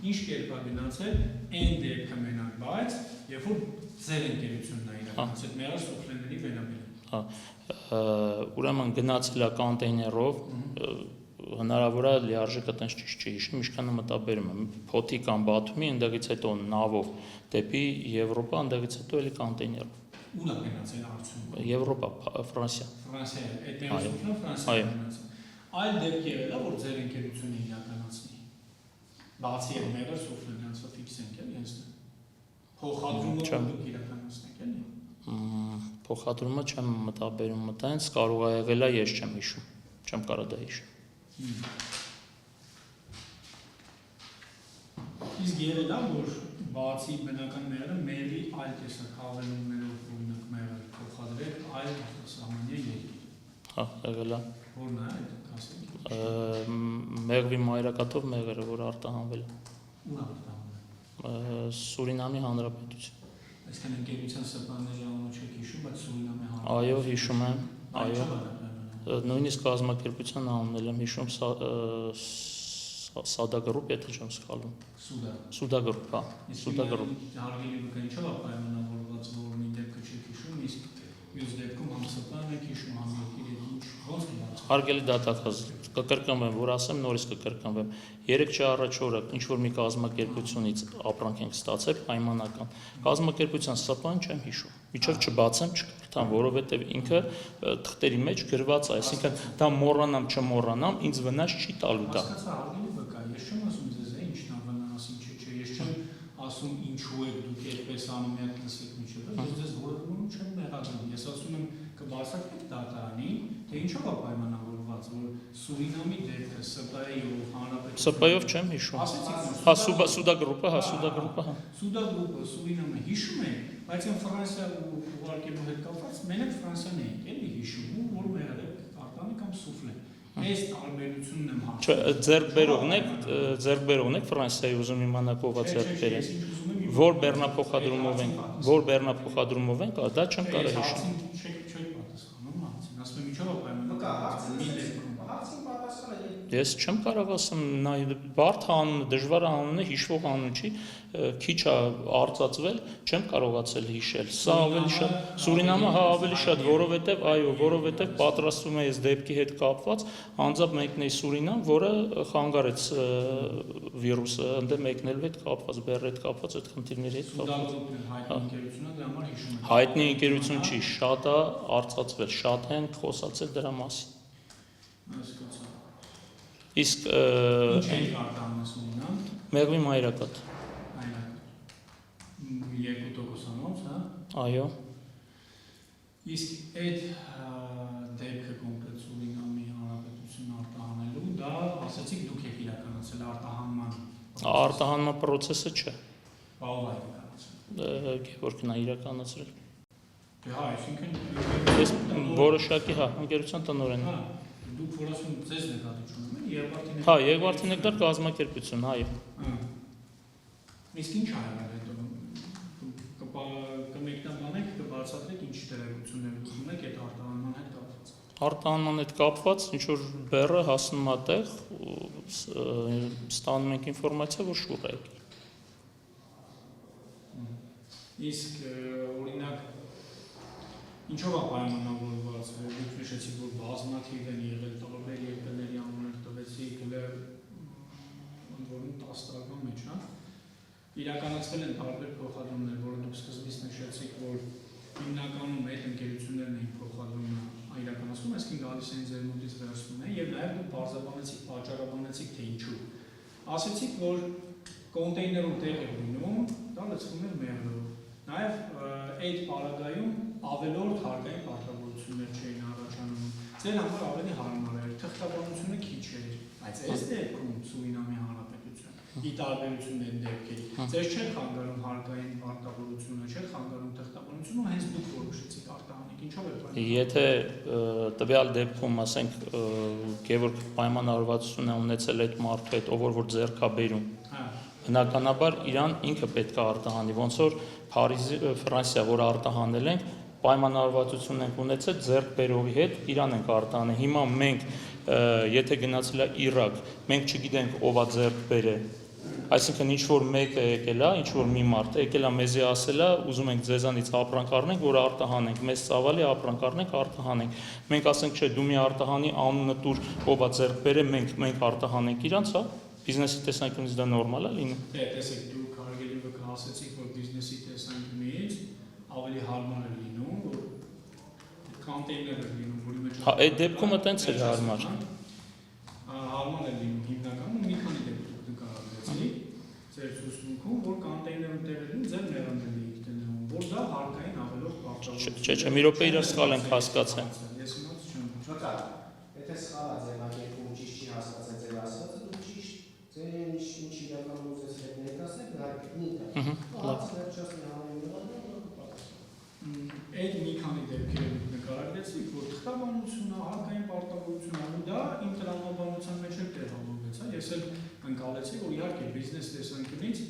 Ինչ կերպ է գնացել, այն դեպքը մենակ, բայց երբ որ ձեր ընկերությունն է իրականացել, մեղր սուֆլեների վերաբերյալ։ Հա, ուրեմն գնացել է կոնտեյներով, հնարավոր է լիարժեքը տենց ճիշտ չհիշեմ, ինչքան մտաբերում եմ, փոթի կամ Բաթումի, այնտեղից հետո նավով դեպի Եվրոպա, այնտեղից հետո էլի կոնտեյներով։ Ուր է գնացել արդյունքում։ Եվրոպա, Ֆրանսիա։ Ֆրանսիա, այդ մեղրը Ֆրանսիա գնացել։ Այլ դեպք եղել է, որ ձեր ընկերությունը իրականացնի։ Բացի այդ մեղր սուֆլերանցը ֆիքսենք էլի հենց։ Փոխադրումը դուք իրականացնեք էլի։ Փոխադրումը չեմ մտաբերում մտայից, կարող է եղել է, ես չեմ հիշում, չեմ կարող դա հիշում։ Իսկ եղել է, որ բացի բնական մեղրը, մեղրի այլ տեսակ հավելումներով օրինակ մեղր փոխադրել այլ սահմանյա երկիր։ Հա, եղել է։ Որն է այդ ասենք։ Մեղվի մայրակաթով մեղրը, որ արտահանվել է։ Ուր արտահանվել։ Սուրինամի Հանրապետություն։ Այսինքն ընկերության ՍՊ-ների անունը չեք հիշում, բայց Սուրինամի Հանրապետություն։ Այո, հիշում եմ, այո։ Նույնիսկ կազմակերպության անունն եմ հիշում, Սադագրուպ, եթե չեմ սխալվում։ Սուդագրուպ, հա, Սուդագրուպ։ Հարգելի վկա ինչով է պայմանավորված, որ մի դեպքը չեք հիշում, իսկ մյուս դեպքում համ ՍՊ-ն եք հիշում, համ երկիր եք ոնց կդարձ։ Հարգելի դատախազ, կկրկնվեմ, որ ասեմ, նորից կկրկնվեմ։ 3 առ օրը ինչ որ մի կազմակերպությունից ապրանք ենք ստացել պայմանական։ Կազմակերպության ՍՊ-ն չեմ հիշում։ Միջով չբացեմ, չկրթամ, որովհետև ինքը թղթերի մեջ գրված է, այսինքն դա մոռանամ, չմոռանամ, ինձ վնաս չի տալու դա։ Հասկացա, հարգելի վկա, ես չեմ ասում ձեզ, ինչն է վնաս, ինչ չէ, ես չեմ ասում ինչու եք դուք այդպես անում եք լսեք միջով, ես ձեզ որևէ բան չեմ մեղադրում։ Ես ասում եմ կբացատրեք դատարանին, թե ինչով է պայմանավորված, որ Սուրինամի դեպքը ՍՊ-ով հանրապետություն ՍՊ-ով չեմ հիշում։ Հա, Սուդագրուպը, հա, Սուդագրուպը, հա։ Սուդագրուպը, Սուրինամը հիշում են, բայց այն Ֆրանսիա ու ուղարկելու հետ կապված մենակ Ֆրանսիան է էլի հիշում, որ մեղր է արտանի կամ սուֆլե։ Այս տարբերությունն եմ Չէ, ձեռքբերողն եք Ֆրանսիայի ուզում իմանալ ով է ձեռքբերել։ Որ բեռնափոխադրումով են, դա չեմ կարող հիշել։ Չեք պատասխանում հարցին, ասում եմ ինչով է պայմանավորված։ Ես չեմ կարող ասեմ, բարդ անունը, դժվար անունը, հիշվող անուն չի, քիչ է արծացվել, չեմ կարողացել հիշել։ Սա ավելի շատ Սուրինամը հա ավելի շատ, որովհետև այո, որովհետև պատրաստվում է այս դեպքի հետ կապված, անձամբ մեկն է Սուրինամ, որը խանգարեց վիրուսը, ընդ մեկնելու հետ կապված, բեռի հետ կապված, այդ խնդիրների հետ կապված։ Հայտնի ընկերություն չի, շատ է արծացվել, շատ են խոսացել դրա մասին։ Իսկ ինչ է արտահանվում Սուրինամ։ մեղվի մայրակաթ։ 2%-անոց, հա։ Այո, Իսկ այդ դեպքը կոնկրետ Սուրինամի հանրապետություն արտահանելու, դա ասացիք դուք եք իրականացել արտահանման արտահանման process-ը չէ։ Բաղ է իրականացել։ Գևորգն է իրականացրել։ Դե հա, այսինքն Ես որոշակի, հա, ընկերության տնօրենն եմ։ հա, դուք որ ասում ձեզ նկատիչում եք, Երևանին Հա, Երևանի ներկայ կազմակերպություն, այո։ Իսկ ինչ ա եղել հետո կմեկնաբանեք, կբացատրեք ինչ տեղեկություններ ուզում եք այդ արտահանման հետ կապված։ Արտահանման հետ կապված ինչ որ բեռը հասնում է տեղ, ստանում ենք ինֆորմացիա, որ շուռ է եկել։ Իսկ օրինակ ինչով է պայմանավորված, դուք նշեցիք, որ բազմաթիվ են եղել տարբեր երկրների անուններ տվեցիք, ընդ որում 10 տարվա մեջ, հա։ Իրականացվել են տարբեր փոխադրումներ, որը դուք սկզբից նշեցիք, որ հիմնականում այդ ընկերություններն էին փոխադրումը իրականացնում, այսինքն գալիս են ձեր մոտից վերցնում են, եւ նաեւ դուք բարձրաբանեցիք, պատճառաբանեցիք, թե ինչու։ Ասացիք, որ կոնտեյներում տեղ է լինում, դա լցվում է մեղրով։ Նաեւ այդ պարագայում ավելորդ հարկային պարտավորություններ չէին առաջանում։ Ձեր համար ավելի հարմար էր, թղթաբանությունը քիչ էր, բայց այս դեպքում Սուրինամի հանրապետություն ի տարբերություն այդ դեպքերի, ձեզ չէր խանգարում հարկային պարտավորությունը, չէր խանգարում թղթաբանությունը, հենց դուք որոշեցիք արտահանել, ինչով էր պայմանավորված։ Եթե տվյալ դեպքում, ասենք, Գևորգ պայմանավորվածություն է ունեցել այդ մարդու հետ, ով որ ձեռք է բերում, բնականաբար իրան ինքը պետք է արտահանի, ոնց որ Ֆրանսիա, որ արտահանել ենք, պայմանավորվածություն ենք ունեցել ձեռք բերողի հետ, իրան ենք արտահանել։ Հիմա մենք, եթե գնացել է Իրաք, մենք չգիտենք ով է ձեռք բերել։ Այսինքն ինչ որ մեկը եկել է, ինչ որ մի մարդ եկել է մեզի ասել է, ուզում ենք ձեզանից ապրանք առնենք, որ արտահանենք, մեզ ծավալի ապրանք առնենք, արտահանենք։ Մենք ասենք, չէ, դու մի արտահանի անունը տուր, ով է ձեռք բերել, մենք արտահանենք իրանց, հա։ Բիզնեսի տեսանկյունից դա նորմալ է լինում։ Դե, տեսեք, դուք հարգելի վկա ասացիք, որ բիզնեսի տեսանկյունից ավելի հարմար է լինում, որ կոնտեյներ է լինում, որի մեջ Հա, այդ դեպքում այտենց է հարմար։ Հարմար է լինում հիմնականում մի քանի դեպք նկարագրեցիք ձեր ցուցմունքում, որ կոնտեյներում տեղ է լինում, ձեր մեղրամերն եք դնում, որ դա հարկային ավելորդ պարտավորություն։ Չէ, մի րոպե իրար սխալ ենք հասկացել։ Ես իմաց չեմ։ Շոկա, եթե սխալ է ձեռնարկվում, ճիշտ չի հասկացել ձեր ասածը, դու ճիշտ ձեր ինչ իրականում ուզես հետ ներկայացնել, իհարկե նույնն է։ Բայց վերջացնի Այդ մի քանի դեպքեր նկարագրեցիք, որ թղթաբանությունը, հարկային պարտավորությունը, ու դա իմ տրամաբանության մեջ էլ տեղավորվեց, հա, ես էլ ընկալեցի, որ իհարկե բիզնես տեսանկյունից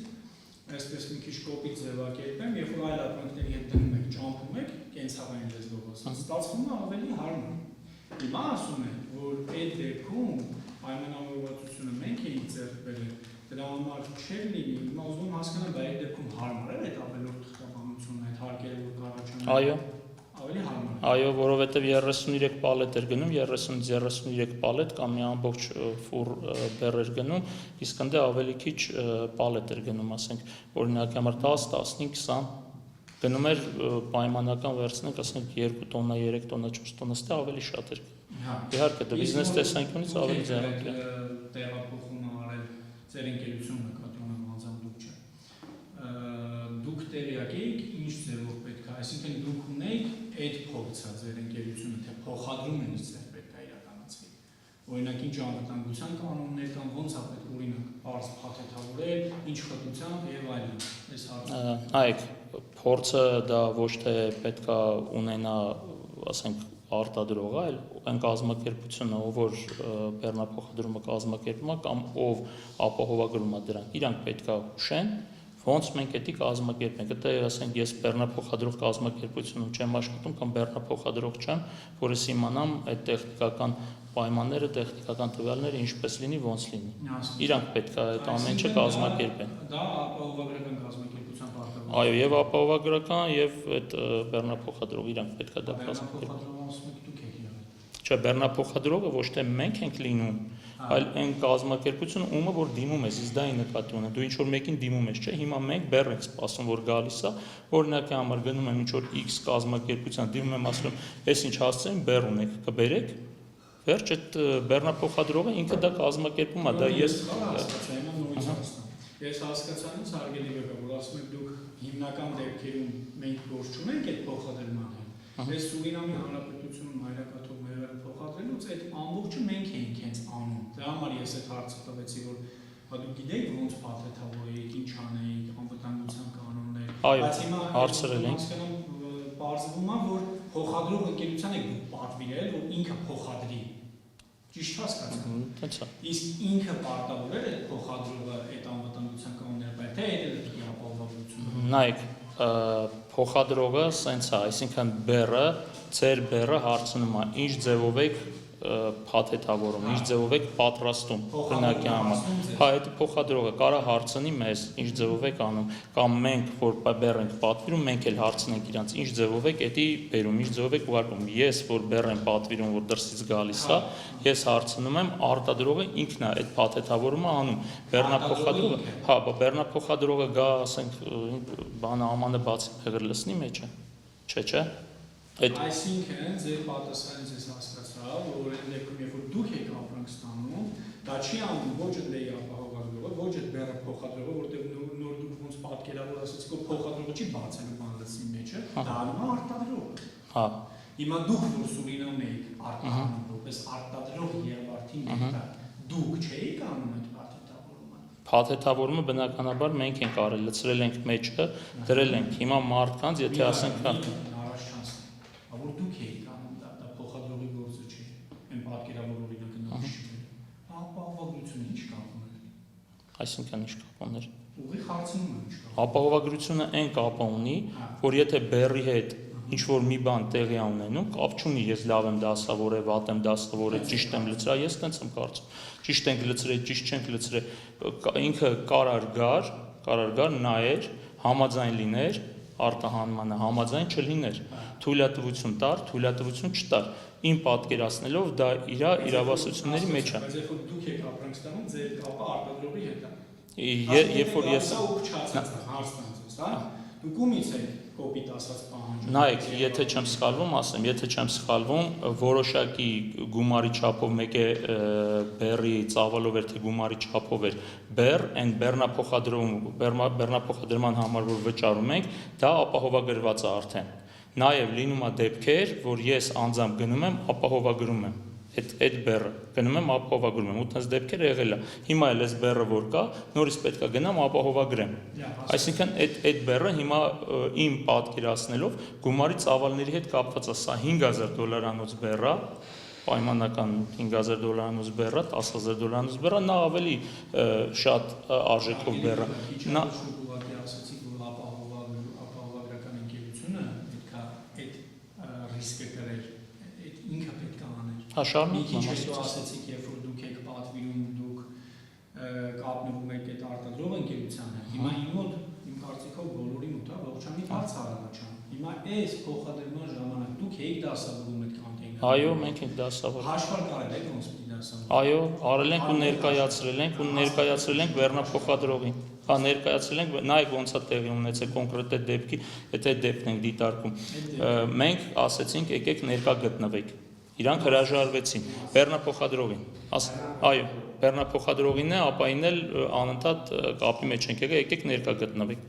այսպես մի քիչ կոպիտ ձևակերպեմ, երբ որ այլ ապրանքների հետ դնում եք, ճամփում եք, կենցաղային լեզվով ասած, ստացվում է ավելի հարմար։ Հիմա ասում են, որ այդ դեպքում պայմանավորվածությունը մենք էինք ձեռք բերել, դրա համար չէր լինի, հիմա ուզում եմ հասկանալ, բայց այդ դեպքում հարմար է այդ ավելորդ թղթաբանությունը, այդ հարկերը, որ կառաջանան։ Այո։ Ավելի հարմար է։ Այո, որովհետև 33 պալետ էր գնում, 30-ից 33 պալետ կամ մի ամբողջ ֆուր բեռ էր գնում, իսկ ընդ ավելի քիչ պալետ էր գնում, ասենք, օրինակի համար 10, 15, 20 գնում էր պայմանական վերցնենք, ասենք 2 տոննա, 3 տոննա, 4 տոննա, ստե ավելի շատ էր։ Իհարկե, դա բիզնես տեսանկյունից ավելի ձեռնք է։ Տեղափոխումը արել ձեր ընկերությունը նկատի ունեմ անձամբ դուք չէ։ Դուք տեղյակ եք ինչ ձևով պետք է, այսինքն դուք ունեք այդ փորձը ձեր ընկերությունը, թե փոխադրում են ինչ ձև պետք է իրականացվի։ Օրինակ ինչ անվտանգության կանոններ կան, ոնց է պետք օրինակ բարձ փաթեթավորել, ինչ խտությամբ եւ այլն։ Այս հարցը։ Նայեք, փորձը դա ոչ թե պետք է ունենա, ասենք, արտադրողը, այլ այն կազմակերպությունը, ով որ բեռնափոխադրումը կազմակերպում է կամ ով ապահովագրում է դրանք, իրանք պետք է հուշեն, ոնց մենք դա կազմակերպենք։ Դա ասենք ես բեռնափոխադրող կազմակերպությունում չեմ աշխատում կամ բեռնափոխադրող չեմ, որ ես իմանամ այդ տեխնիկական պայմանները, տեխնիկական տվյալները ինչպես լինի, ոնց լինի։ Իրանք պետք է այդ ամեն ինչը կազմակերպեն։ Դա ապահովագրական կազմակերպության պարտավոր։ Այո, եւ ապահովագրական եւ այդ բեռնափոխադրող իրանք պետք է դա կազմակերպեն։ Չէ, բեռնափոխադրողը ոչ թե մենք ենք լինում, այլ այն կազմակերպությունը, ումը որ դիմում ես, իսկ դա ի նկատի ունեմ։ Դու ինչ որ մեկին դիմում ես, չէ՞, հիմա մենք բեռ ենք սպասում, որ գալիս է, օրինակի համար գնում եմ ինչ որ X կազմակերպության, դիմում եմ ասում եմ, «Էս ինչ հասցրեմ, բեռ ունեք, կբերեք»։ Վերջ այդ բեռնափոխադրողը ինքը դա կազմակերպում է, դա ես։ Ես հասկացա ինձ հարգելի բեկա, որ ասում եք դուք հիմնական դեպքերում մենք գործ չունենք այդ փոխադրմանը։ Այս Սուրինամի Հանրապետությունում հայրակաթող մեղրը փոխադրելուց այդ ամբողջը մենք էինք հենց անում։ Դրա համար ես այդ հարցը տվեցի, որ դուք գիտեք ոնց փաթեթավորեիք, ինչ անեիք, անվտանգության կանոններ։ Բայց հիմա հարցրել ենք։ Պարզվում է, որ փոխադրող ընկերության եք դուք պատվիրել, որ ինքը փոխադրի։ Ճիշտ հասկացա։ Իսկ ինքը պարտավորել է փոխադրողը այդ անվտանգության կանոնները, բայց թե այդ է դեպքի ապահովությունը։ Նայեք, փոխադրողը սենց է, այսինքն բեռը, ձեր բեռը հարցնում է, ինչ ձևով եք փաթեթավորում, ինչ ձևով եք պատրաստում բնակի համար։ Հա, այդ փոխադրողը կարա հարցնի մեզ, ինչ ձևով եք անում, կամ մենք, որ բեռ ենք պատվիրում, մենք էլ հարցնենք իրանց, ինչ ձևով եք էդի բերում, ինչ ձևով եք ուղարկում։ Ես, որ բեռ եմ պատվիրում, որ դրսից գալիս է, ես հարցնում եմ, արտադրողը ինքն է այդ փաթեթավորումը անում։ Բեռնափոխադրողը, հա, բեռնափոխադրողը գա, ասենք, բանը ամանը բացի մեղր լցնի մեջը, չէ։ Այսինքն, ձեր պատասխանից ես հասկացա, որ այդ դեպքում, երբ որ դուք եք ապրանք ստանում, դա չի անում ոչ այդ լեյի ապահովագրողը, ոչ այդ բեռը փոխադրողը, որտեղ նոր դուք ոնց պատկերավոր ասեցիք, որ փոխադրողը չի բացելու բանալցի մեջը, դա անում է արտադրողը։ Հա։ Հիմա դուք որ Սուրինամն եք արտադրում, որպես արտադրող եւ արդեն նեկտար, դուք չէիք անում այդ փաթեթավորումը։ Փաթեթավորումը բնականաբար մենք ենք արել, լցրել ենք մեջը, դրել ենք։ Հիմա մարդկանց, եթե ասենք, որ դուք եք անում դա փոխադրողի գործը չէ։ Այն պատկերավոր օրինակը նորից չի։ Ապահովագրությունը ինչ կապ ունի։ Այսինքն ինչ կապ ուներ։ Ուղիղ հարցնում եմ ինչ կապ։ Ապահովագրությունը այն կապը ունի, որ եթե բեռի հետ ինչ որ մի բան տեղի է ունենում, կապ չունի, ես լավ եմ դասավորել, վատ եմ դասավորել, ճիշտ եմ լցրել, ես տենց եմ կարծում։ Ճիշտ ենք լցրել, ճիշտ չենք լցրել, ինքը կարար գար, նայեր, համաձայն լիներ, արտահանմանը համաձայն չլիներ, թույլատվություն տար, թույլատվություն չտար, իմ պատկերացնելով դա իր իրավասությունների մեջ է։ Բայց երբ որ դուք եք ապրանք ստանում, ձեր կապը արտադրողի հետ է։ Երբ որ ես դուք ումից եք կոպիտ ասած պահանջում։ Նայեք, եթե չեմ սխալվում, ասեմ, եթե չեմ սխալվում, որոշակի գումարի չափով մեկ է բեռի ծավալով էր, թե գումարի չափով էր բեռ, այն բեռնափոխադրման համար որ վճարում ենք, դա ապահովագրված է արդեն։ Նաև լինում է դեպքեր, որ ես անձամբ գնում եմ, ապահովագրում եմ այդ բեռը, գնում եմ ապահովագրում եմ, ու տես դեպքեր եղել է։ Հիմա էլ այս բեռը որ կա, նորից պետք է գնամ ապահովագրեմ։ Այսինքն այդ բեռը հիմա իմ պատկերացնելով գումարի ծավալների հետ կապված է, սա $5,000 բեռ է, պայմանական $5,000 բեռ է, $10,000 բեռ է, նա ավելի շատ արժեքով բեռ է։ Մի քիչ հետո ասեցիք, երբ որ դուք եք պատվիրում, դուք կապնվում եք այդ արտադրող ընկերության հետ։ Հիմա իմ կարծիքով բոլորի մոտ է ողջամիտ հարց առաջանում։ Հիմա այս փոխադրման ժամանակ դուք եք դասավորում այդ կոնտեյները։ Այո, մենք ենք դասավորում։ Հաշվարկ արել եք ոնց պիտի դասավորում։ Այո, արել ենք ու ներկայացրել ենք բեռնափոխադրողին։ Հա, ներկայացրել ենք, նայեք ոնց է տեղի ունեցել կոնկրետ այդ դեպքի, եթե այդ դեպքն ենք դիտարկում։ Մենք ասեցինք, եկեք ներկա գտնվեք։ Իրանք հրաժարվեցին բեռնափոխադրողին։ Այո, բեռնափոխադրողին է, ապային էլ անընդհատ կապի մեջ ենք եկել, եկեք ներկա գտնվեք։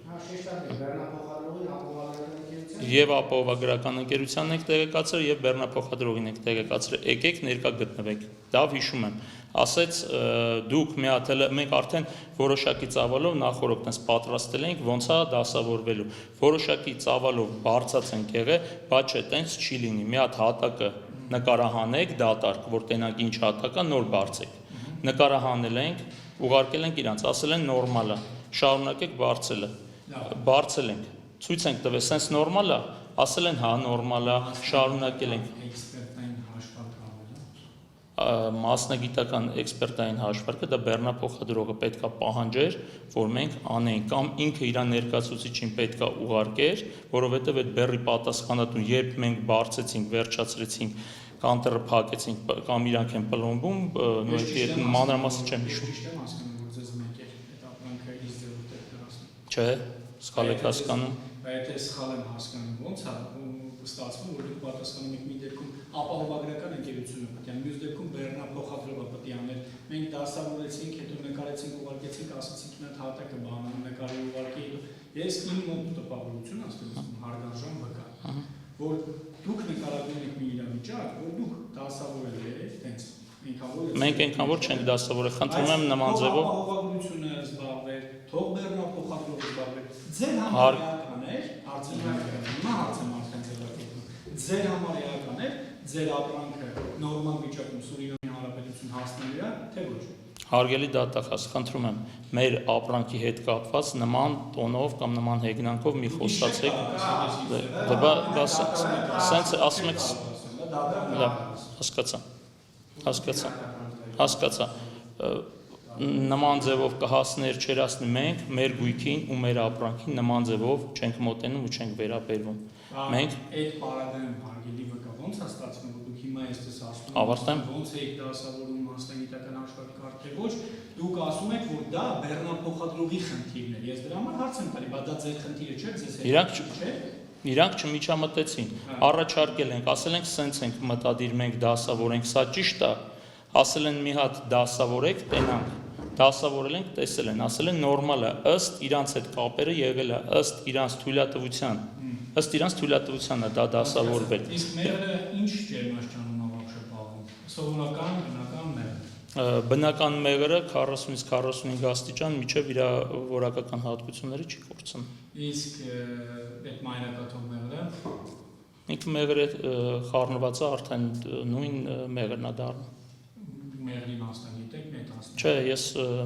Եվ ապահովագրական ընկերությանն եք տեղեկացրել, եւ բեռնափոխադրողին եք տեղեկացրել, եկեք ներկա գտնվեք։ Դա հիշում եմ։ Ասեց դուք մի հատ մենք արդեն որոշակի ծավալով նախորդ տես պատրաստել ենք, ոնց է դասավորվելու։ Որոշակի ծավալով բարձած ենք եղել, բայց չէ, տենց չի լինի։ Մի հատ հատակը նկարահանեք դատարկ, որ տենակ ինչ հատակա նոր բարձեք։ Նկարահանել ենք, ուղարկել ենք իրանց, ասել են նորմալ է, շարունակեք բարձելը։ Բարձել ենք, ցույց ենք տվել, սենց նորմալ է, ասել են հա նորմալ է, շարունակել ենք։ Մասնագիտական էքսպերտային հաշվարկը դա բեռնափոխադրողը պետք է պահանջեր, որ մենք անենք, կամ ինքը իր ներկայացուցիչին պետք է ուղարկեր, որովհետև այդ բեռի պատասխանատուն, երբ մենք բարձեցինք, վերջացրեցինք, կանտերը փակեցինք, կամ իրանք են պլոմբում, նույնիսկ այդ մանրամասը չեմ հիշում։ Չէ, սխալ եք հասկանում։ Բայց եթե սխալ եմ հասկանում, ոնց է ստացվում, որ դուք պատասխանում եք մի դեպքում ապահովագրական ընկերությունը պետք է, մյուս դեպքում բեռնափոխադրողը պետք է աներ։ Մենք դասավորեցինք, հետո նկարեցինք, ուղարկեցինք խոսեցիք, ասացիք մի հատ հատակը բանան նկարի ուղարկի հետո ես իմ մոտ տպավորություն ասում հարգարժան վկա որ դուք նկարագրում եք մի իրավիճակ որ դուք դասավորել եք տենց մենք այնքան որ չենք դասավորել խնդրում եմ նման ձևով ապահովությունը զբաղվել թող բեռնափոխադրող զբաղվել ձեր համար էական էր ձեր համար էական էր ձեր ապրանքը նորմալ վիճակում Սուրինամի Հանրապետություն հասնելու է թե ոչ Հարգելի դատախազ, խնդրում եմ, մեր ապրանքի հետ կապված նման տոնով կամ նման հեգնանքով մի խոսացեք, սենց ասում եք, հասկացա, նման ձևով կհասներ չերասնի մենք, մեր գույքին ու մեր ապրանքին նման ձևով չենք մոտենում ու չենք վերաբերվում, մենք այդ պարագայում հարգելի վկա ոնց է ստացվում, որ դուք հիմա այսպես ասում ավարտեմ ոնց եք դասավորում մասնագիտական աշխատանք թե ոչ դուք ասում եք որ դա բեռնափոխադրողի խնդիրն է ես դրա համար հարց եմ տալի բայց դա ձեր խնդիրը չէ ձեզ հետ իրանք չմիջամտեցին առաջարկել ենք ասել ենք սենց ենք մտադիր մենք դասավորենք սա ճիշտ է ասել են մի հատ դասավորեք տենանք դասավորել ենք տեսել են ասել են նորմալ է ըստ իրանց հետ կապերը եղել է ըստ իրանց թույլատվությանը դա դասավորվել իսկ մեղրը ինչ ջերմաշրջանում ավաղ շփաղում սովորական բնական մեղր բնական մեղրը 40-ից 45 աստիճան միջև իր որակական հատկությունները չի կորցնում իսկ այդ մայրակաթով մեղրը ինքը մեղրը խառնված է արդեն նույն մեղրն է դառնում մեղրի մասնագետ եք մետ չէ ես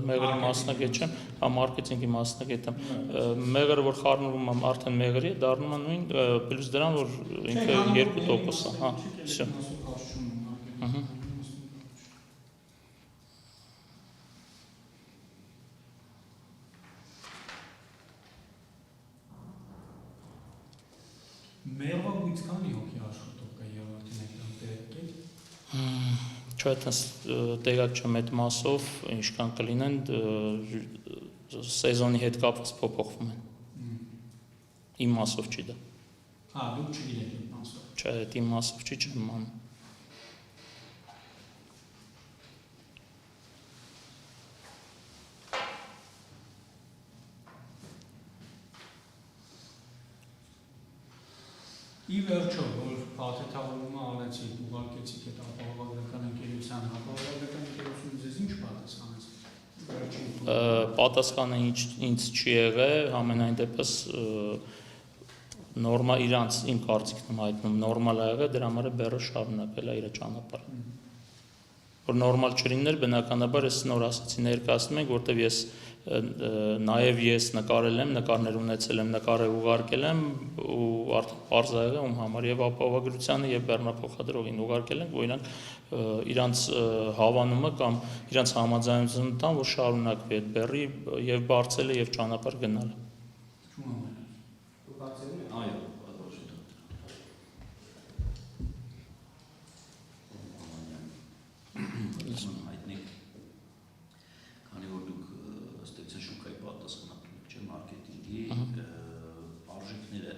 մեղրի մասնագետ չեմ հա մարքեթինգի մասնագետ եմ մեղրը որ խառնվում է արդեն մեղրի դառնում է նույն պլյուս դրան որ ինքը 2% է հա всё Մեղվագույց քանի հոգի աշխատող կա Երևանի ներկայացել Չէ, այդպես տեղակ չեմ այդ մասով, ինչքան կլինեն սեզոնի հետ կապված փոփոխվում են։ Իմ մասով չի դա։ Հա, դուք չգիտեք իմ մասով։ Չէ, այդ իմ մասով չի չեմ անում։ Ի վերջո, որ փաթեթավորումը արեցիք, ուղարկեցիք այդ ապահովագրական ընկերության, ապահովագրական ընկերությունը ձեզ ինչ պատասխանեց։ Պատասխանը ինձ չի եղել, համենայն դեպս նորմալ իրանց իմ կարծիքն եմ հայտնում, նորմալ է եղել, դրա համար է բեռը շարունակել է իր ճանապարհը։ Որ նորմալ չլիներ, բնականաբար ես նոր ասացի ներկայացնում ենք, որտեվ ես նաև ես նկարել եմ, նկարներ ունեցել եմ, նկարը ուղարկել եմ ու արդեն պարզ է եղել ում համար եւ ապահովագրությանը եւ բեռնափոխադրողին ուղարկել ենք, որ իրանք իրանց հավանումը կամ իրանց համաձայնությունը տան, որ շարունակվի այդ բեռի եւ բարձելը եւ ճանապարհ գնալը։ Այո, հայտնեք, քանի որ դուք ըստ էության շուկայի պատասխանատու չէ մարքեթինգի արժեքները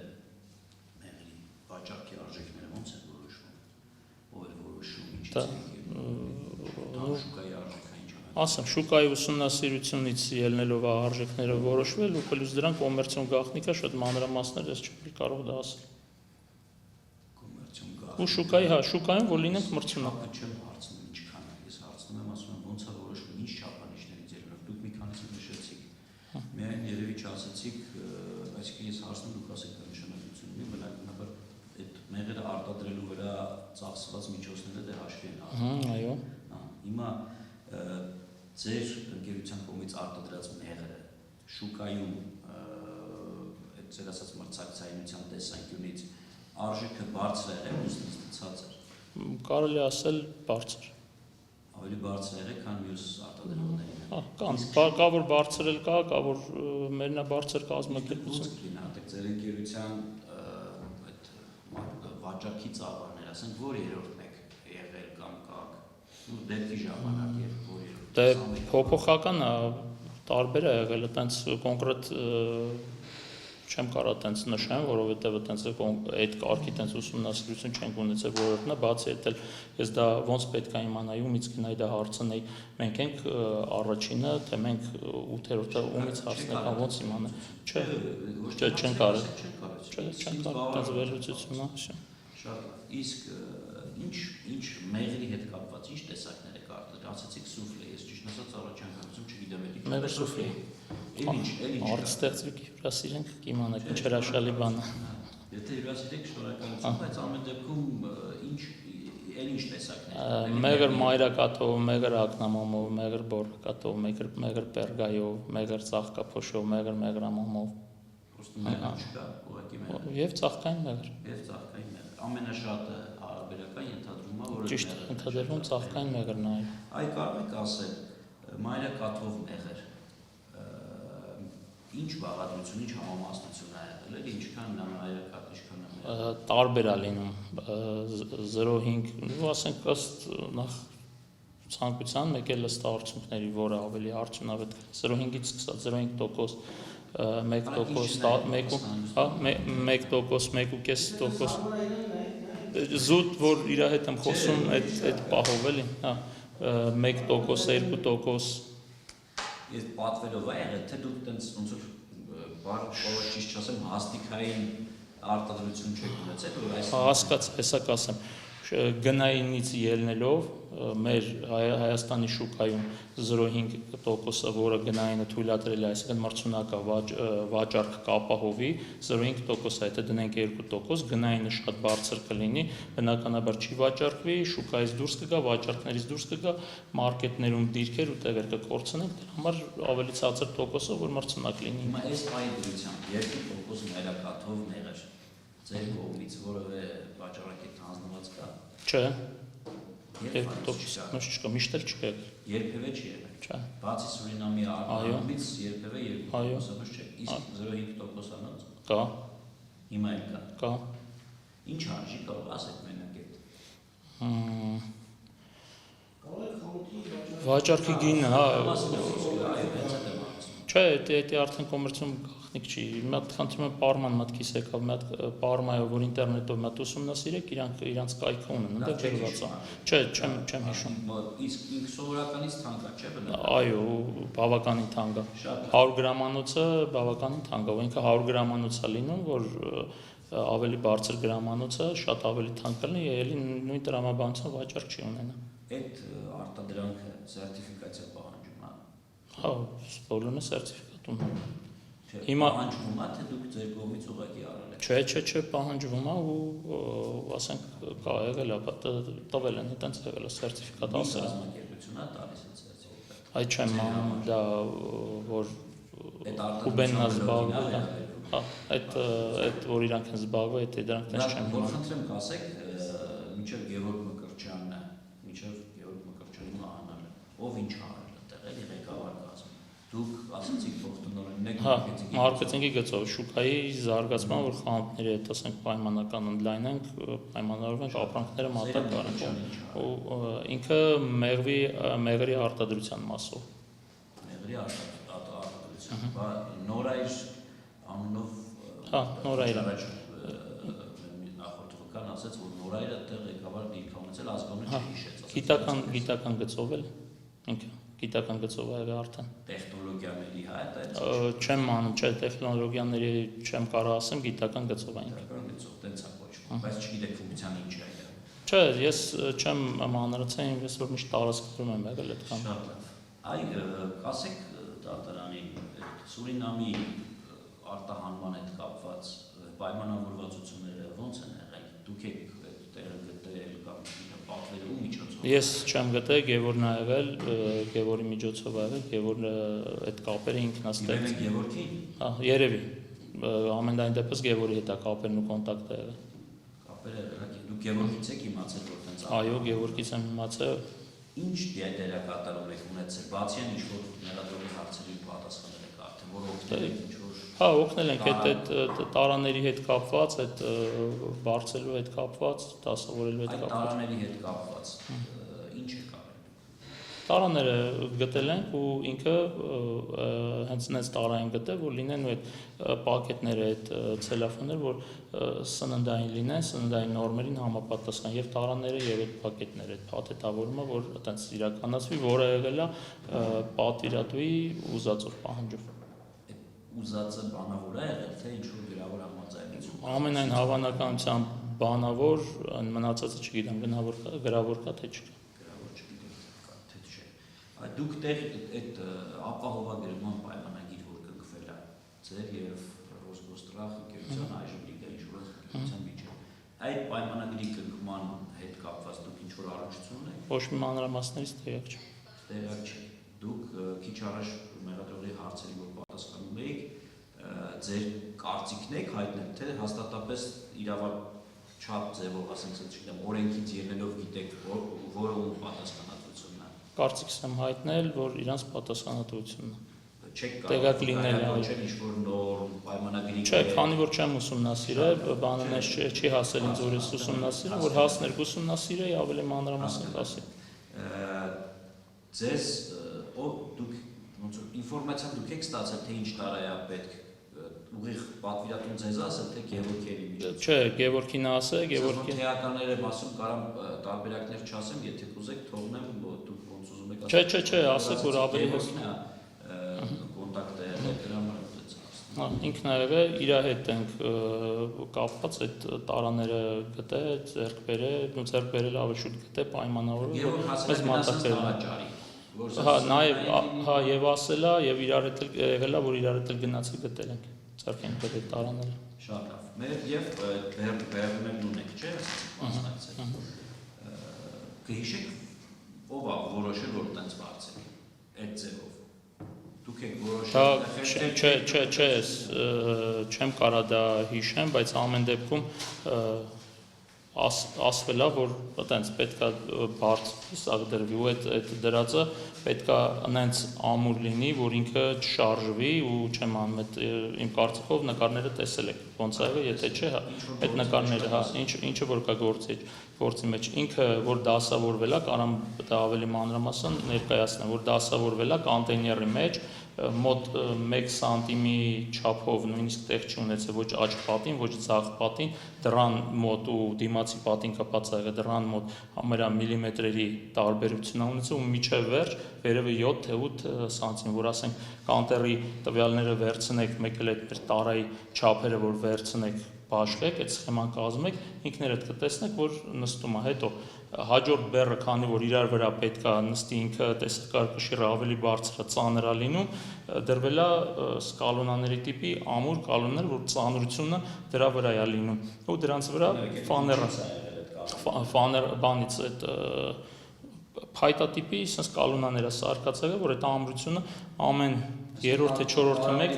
մեղրի վաճառքի արժեքները ոնց են որոշվում, ով է որոշում, ինչից է շուկայի արժեքը ինչ է։ Ասեմ, շուկայի ուսումնասիրությունից ելնելով արժեքները որոշվել ու պլյուս դրան կոմերցիոն գաղտնիքա շատ մանրամասներ ես չի կարող դա ասել։ Կոմերցիոն Ու շուկայի, հա, շուկայում որ լինենք մրցունակ։ Չեմ հարցնում ինչքան է, ես հարցնում եմ, ասում եմ ոնց է որոշվում, ինչ չափանիշներից ելնելով, դուք մի քանիսը նշեցիք։ Միայն երևի չասացիք, այսինքն ես հարցնում դուք ասեք դա նշանակություն ունի, բնականաբար այդ մեղրը արտադրելու վրա ծախսված միջոցները դե հաշվի են առնում։ Այո։ Հիմա ձեր ընկերության կողմից արտադրած մեղրը շուկայում այդ ձեր ասած մրցակցայնության տեսանկյունից արժեքը բարձր է ուսումնից ցածր։ Կարելի ասել բարձր։ Ավելի բարձր է, քան մյուս արտադրողներին։ Հա, կան, կա որ բարձր էլ կա, կա որ մենաբարձր կազմակերպություն։ Գնահատեք ձեր ընկերության այդ վաճառքի ծավալներ, ասենք որ երրորդն եք եղել կամ կաք, ու դեպքի ժամանակ եւ որ երրորդ։ Դե փոփոխական է, տարբեր է եղել, այտենց կոնկրետ Չեմ կարող տենց նշեմ, որովհետև տենց այդ կարգի տենց ուսումնասիրություն չենք ունեցել որովհետև նա բացի այդ էլ ես դա ոնց պետք է իմանայի ումից գնայի դա հարցնեի մենք ենք առաջինը թե մենք 8-րդը ումից հարցնենք ոնց իմանա չէ չեն կարող չեն կարող տենց վերլուծությունը շատ լավ իսկ ինչ մեղրի հետ կապված ինչ տեսակներ եք արտադրել ասացիք սուֆլե ես ճիշտ ասած առաջ անգամ չգիտեմ էլի մեղր սուֆլե Արդ ստեղծվի հյուրասիրենք կիմանեք ինչ հրաշալի բան է Եթե հյուրասիրեք շնորհակալություն բայց ամեն դեպքում ինչ տեսակներ մեղր մայրակաթով, մեղր ակնամամով, մեղր բորկաթով, մեղր պերգայով, մեղր ծաղկափոշով, մեղր մեղրամամով Եվ ծաղկային մեղր ամենաշատը հարաբերական ենթադրվում է որ ճիշտ ենթադրվում ծաղկային մեղրն է այ կարող եք ասել մայրակաթով մեղր Ինչ բաղադրություն, ինչ համամասնություն է եղել, էլ ինչքան նամայրակատ, ինչքան տարբեր է լինում 0.5 ասենք ըստ նախ ցանկության մեկ էլ ըստ արդյունքների, որը ավելի արդյունավետ 0.5-ից սկսած 0.5% 1%, զուտ, որ իր հետ եմ խոսում այդ պահով էլի, 1%, 2% Ես պատվելով է եղել, թե դուք տենց ոնց որ ճիշտ չասեմ հաստիկային արտադրություն չեք ունեցել, որ այս հասկաց, հեսա կասեմ, գնայինից ելնելով մեր Հայաստանի շուկայում 0.5%-ը, որը գնայինը թույլատրել է, այսինքն մրցունակա վաճառք կապահովի 0.5%-ը, եթե դնենք 2%, գնայինը շատ բարձր կլինի, բնականաբար չի վաճառվի, շուկայից դուրս կգա, վաճառքներից դուրս կգա, մարքեթներում դիրքեր ու տեղեր կկորցնենք, դրա համար ավելի ցածր տոկոսը, որ մրցունակ լինի։ Հիմա այս պահի դրությամբ 2% մայրակաթով մեղր ձեր կողմից որևէ վաճառակետ հանձնված կա։ Չէ։ 2% չկա, միշտ էլ չկա։ Երբևէ չի եղել։ Չէ։ Բացի Սուրինամի արտադրումից երբևէ 2%-ից չէ։ Իսկ 0.5%-անոց կա։ Հիմա էլ կա։ Կա։ Ինչ արժի կարող ասեք մենակ այդ։ Վաճառքի գինը, հա։ Չէ, դա արդեն կոմերցիոն գաղտնիք չի։ Մի հատ խնդրում եմ պարման մտքիս եկավ, մի հատ պարմայով, որ ինտերնետով մի հատ ուսումնասիրեք, իրանց կայքը ունեն, այնտեղ գրված է։ Չէ, չեմ հիշում։ Իսկ ինքը սովորականից թանկ է, չէ՞ բնավ։ Այո, բավականին թանկ է։ 100 գրամանոցը բավականին թանկ է, ինքը 100 գրամանոց է լինում, որ ավելի բարձր գրամանոցը շատ ավելի թանկ կլինի, ելի նույն տրամաբանությամբ վաճառք չի ունենա։ Այդ արտադրանքը սերտիֆիկացիա պահանջում է։ Հա, բոլորը սերտիֆիկատում են։ Հիմա պահանջվում է, թե դուք ձեր կողմից ուղղակի արել եք։ Չէ, պահանջվում է ու ասենք կա եղել է, տվել են, այտենց եղել է սերտիֆիկատ ասել։ Կազմակերպությունն է տալիս այդ սերտիֆիկատը։ Այ չեմ անում դա որ Ուբենն է զբաղվել, հա, այդ որ իրանք են զբաղվել, այդ դրանք տես չեմ անում։ Որ խնդրեմ կասեք, մինչև Գևորգ Մկրտչյանն է, մինչև Գևորգ Մկրտչյանի մահանալը, ով ինչ արել այդտեղ էլի ղեկավար կազմում։ Դուք ասացիք փոխտնօրենն եք մարքեթինգի գծով շուկայի զարգացման որ խանութների հետ ասենք պայմանական ընդլայնենք, պայմանավորվենք ապրանքները մատակ արենք ու ինքը մեղրի արտադրության մասով։ Մեղրի արտադրության, բա նորայր անունով հա, նորայր նախորդողական ասաց, որ նորայրը այդտեղ ղեկավար դիրք ունեցել ազգանունը չհիշեց։ Գիտական գծով էլ ինքը գիտական գծով է արդեն։ Տեխնոլոգիաների հետ չեմ անում, չէ, տեխնոլոգիաների չեմ կարող ասեմ, գիտական գծով այն։ Գիտական գծով տենց է կոչվում, բայց չգիտեք ֆունկցիան ինչ է։ Չէ, ես չեմ մանրացել, ես որ միշտ տարածքներում եմ եղել այդքան։ Շատ լավ։ Այ ասեք դատարանի Սուրինամի արտահանման հետ կապված պայմանավորվածությունները ոնց են եղել։ Դուք եք տեղը գտել կամ պատվերը ու միջոցով։ Ես չեմ գտել, Գևորգն ա եղել, Գևորգի միջոցով ա եղել, Գևորգը այդ կապերը ինքն ա ստեղծել։ Գևորգի։ Հա, երևի։ Ամենայն դեպս Գևորգի հետ ա կապերն ու կոնտակտը եղել։ Կապերը եղել, դուք Գևորգից եք իմացել, որ տենց։ Այո, Գևորգից եմ իմացել։ Ինչ դերակատարում եք ունեցել, բացի այն ինչ որ ներադրողի հարցերին պատասխանել եք արդեն, որ օգնել եք ինչ որ։ Հա, օգնել ենք այդ տարաների հետ կապված, այդ բարձելու հետ կապված, դասավորելու հետ կապված։ Այդ տարաների հետ կապված ինչ եք արել։ Տարաները գտել ենք ու ինքը հենց նենց տարա են գտել, որ լինեն ու այդ պակետները, այդ ցելոֆանները, որ սննդային լինեն, սննդային նորմերին համապատասխան եւ տարաները եւ այդ պակետները, այդ փաթեթավորումը, որ այտենց իրականացվի, որը եղել է պատվիրատուի ուզածով պահանջով։ Ուզածը բանավոր է եղել, թե ինչ-որ գրավոր համաձայնություն։ Ամենայն հավանականությամբ բանավոր, մնացածը չգիտեմ, գրավոր կա թե չկա։ Դուք տեղ այդ ապահովագրման պայմանագիր, որ կնքվել է ձեր եւ Ռոսգոստրախ ընկերության այժմ Լիգա ինշուրենս ընկերության միջեւ, այդ պայմանագրի կնքման հետ կապված դուք ինչ-որ առնչություն ունեք։ Ոչ մի մանրամասներից տեղյակ չեմ։ Տեղյակ չեք։ Դուք քիչ առաջ մեղադրողի հարցերի որ պատասխանում եք, ձեր կարծիքն եք հայտնել, թե հաստատապես իրավաչափ ձևով, ասենք, չգիտեմ, օրենքից ելնելով գիտեք, որը ում պատասխանատվությունն է։ Կարծիքս եմ հայտնել, որ իրանց պատասխանատվությունն է։ Չեք Տեղյակ լինել է։ ոչ ինչ-որ նոր պայմանագրի։ Չէ, քանի որ չեմ ուսումնասիրել, բանը մեզ չի հասել ինձ որից ուսումնասիրել, որ հասներ կուսումնասիրեի, ավելի մանրամասն կասի։ Ձեզ դուք ոնց որ ինֆորմացիա դուք եք ստացել, թե ինչ տարա է պետք ուղիղ պատվիրատուն ձեզ ասել, թե Գևորգյանի միջոցով։ Չէ, Գևորգին ասել, Գևորգին։ Թեականները մասում կարամ տարբերակներ չասեմ, եթե կուզեք թողնեմ, դուք ոնց ուզում եք Չէ, ասեք, որ ավելի հոսքն է կոնտակտը դրամը ինքն ա եղել, իր հետ ենք կապված այդ տարաները գտել, ձեռք բերել ավելի շուտ գտել, պայմանավորվել, մեզ մատակել է։ Հա, նաև եւ ասելա եւ իրար հետ եղելա, որ իրար հետ գնացել գտել ենք, ձեռք ենք գտել տարաները։ Շատ լավ։ Մեր եւ Բեռլինն ունենք, չէ՞, մասնակցել։ Կհիշեք ով է որոշել, որ տենց բարձր այդ ձևով։ Դուք եք որոշել։ Չէ, չեմ կարա դա հիշեմ, բայց ամեն դեպքում ասվել է, որ այտենց պետքա բարձր սաղ դրվի ու այդ դրածը պետքա այնց ամուր լինի, որ ինքը չշարժվի ու չեմ անում իմ կարծիքով նկարները տեսել եք ոնց է եղել, եթե չէ, հա, այդ նկարները, հա, ինչը որ կա գործի մեջ, ինքը որ դասավորվել է, կարամ դա ավելի մանրամասն ներկայացնեմ, որ դասավորվել է կոնտեյների մեջ մոտ 1 սանտիմի չափով նույնիսկ տեղ չի ունեցել ոչ աջ պատին, ոչ ձախ պատին, դրան մոտ ու դիմացի պատին կապած ա եղել, դրան մոտ համարյա միլիմետրերի տարբերություն ունեցել ու միջև վերջ վերևը 7 թե 8 սանտիմ, որ ասենք կանտերի տվյալները վերցնեք, մեկ էլ այդ մեր տարայի չափերը որ վերցնեք, բաշխեք, այդ սխեման կազմեք, ինքներդ կտեսնեք, որ նստում է, հետո հաջորդ բեռը, քանի որ իրար վրա պետք է նստի ինքը տեսակար կշիռը ավելի բարձր է, ծանր է լինում, դրվել է սկալոնաների տիպի ամուր կալոններ, որ ծանրությունը դրա վրա է լինում, ու դրանց վրա ֆաներ բանից այդ փայտատիպի sense կալոնաները սարկացել է, որ այդ ամրությունը ամեն երրորդ թե չորրորդը մեկ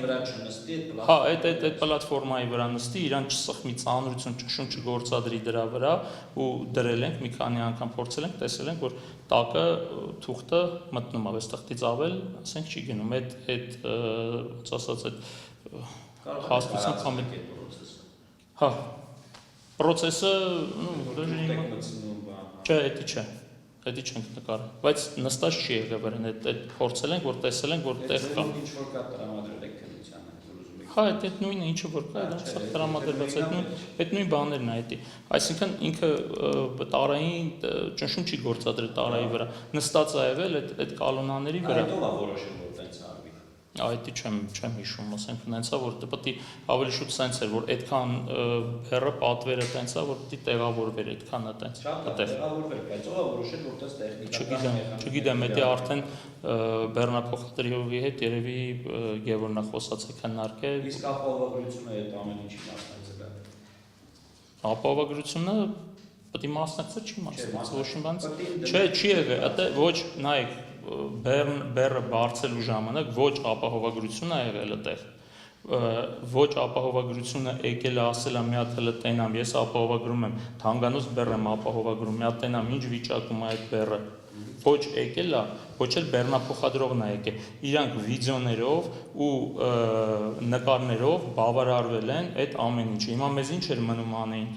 հա այդ պլատֆորմայի վրա նստի, իրան չսխմի ծանրություն ճշուն չգործադրի դրա վրա ու դրել ենք մի քանի անգամ փորձել ենք, տեսել ենք, որ տակը թուղթը մտնում է, այս թղթից ավել, ասենք չի գնում, այդ ոնց ասած այդ հաստության կամետ հա պրոցեսը չէ, դա չենք նկարել, բայց նստած չի եղել վրան, այդ փորձել ենք, որ տեսել ենք, որ տեղ կա։ Ինչ որ կա տրամադրել եք քննությանը, որ ուզում եք։ Հա, այդ նույնը ինչը որ կա, դա սա տրամադրված այդ նույն բաներն է դա։ Այսինքն ինքը տարային ճնշում չի գործադրել տարայի վրա, նստած է եղել այդ կալոնաների վրա։ Այդ ով է որոշել, որ տենց արվի։ Այդ չեմ հիշում, ասենք նենց է, որ պետք է ավելի շուտ սենց էր, որ այդքան բեռը պատվերը տենց է, որ պետք է տեղավորվեր այդքան է տենց։ Շատ տեղավորվել, բայց ով է որոշել, որ տես տեխնիկական։ Չգիտեմ, դա արդեն բեռնափոխադրողի հետ երևի Գևորգն է խոսացել քննարկել։ Իսկ ապահովագրությունը այդ ամեն ինչի մասնակցել է։ Ապահովագրությունը պետք է մասնակցել, չի մասնակցել, ոչ մի բան։ Չէ, չի եղել, դա ոչ, նայեք բեռը բարձելու ժամանակ ոչ ապահովագրություն է եղել այդտեղ, ոչ ապահովագրությունը եկել է ասել է մի հատ հələ տենամ, ես ապահովագրում եմ, թանգանոց բեռ եմ ապահովագրում, մի հատ տենամ, ինչ վիճակում է այդ բեռը, ոչ եկել է, ոչ էլ բեռնափոխադրողն է եկել, իրանք վիդեոներով ու նկարներով բավարարվել են այդ ամեն ինչը, հիմա մեզ ինչ էր մնում անեինք,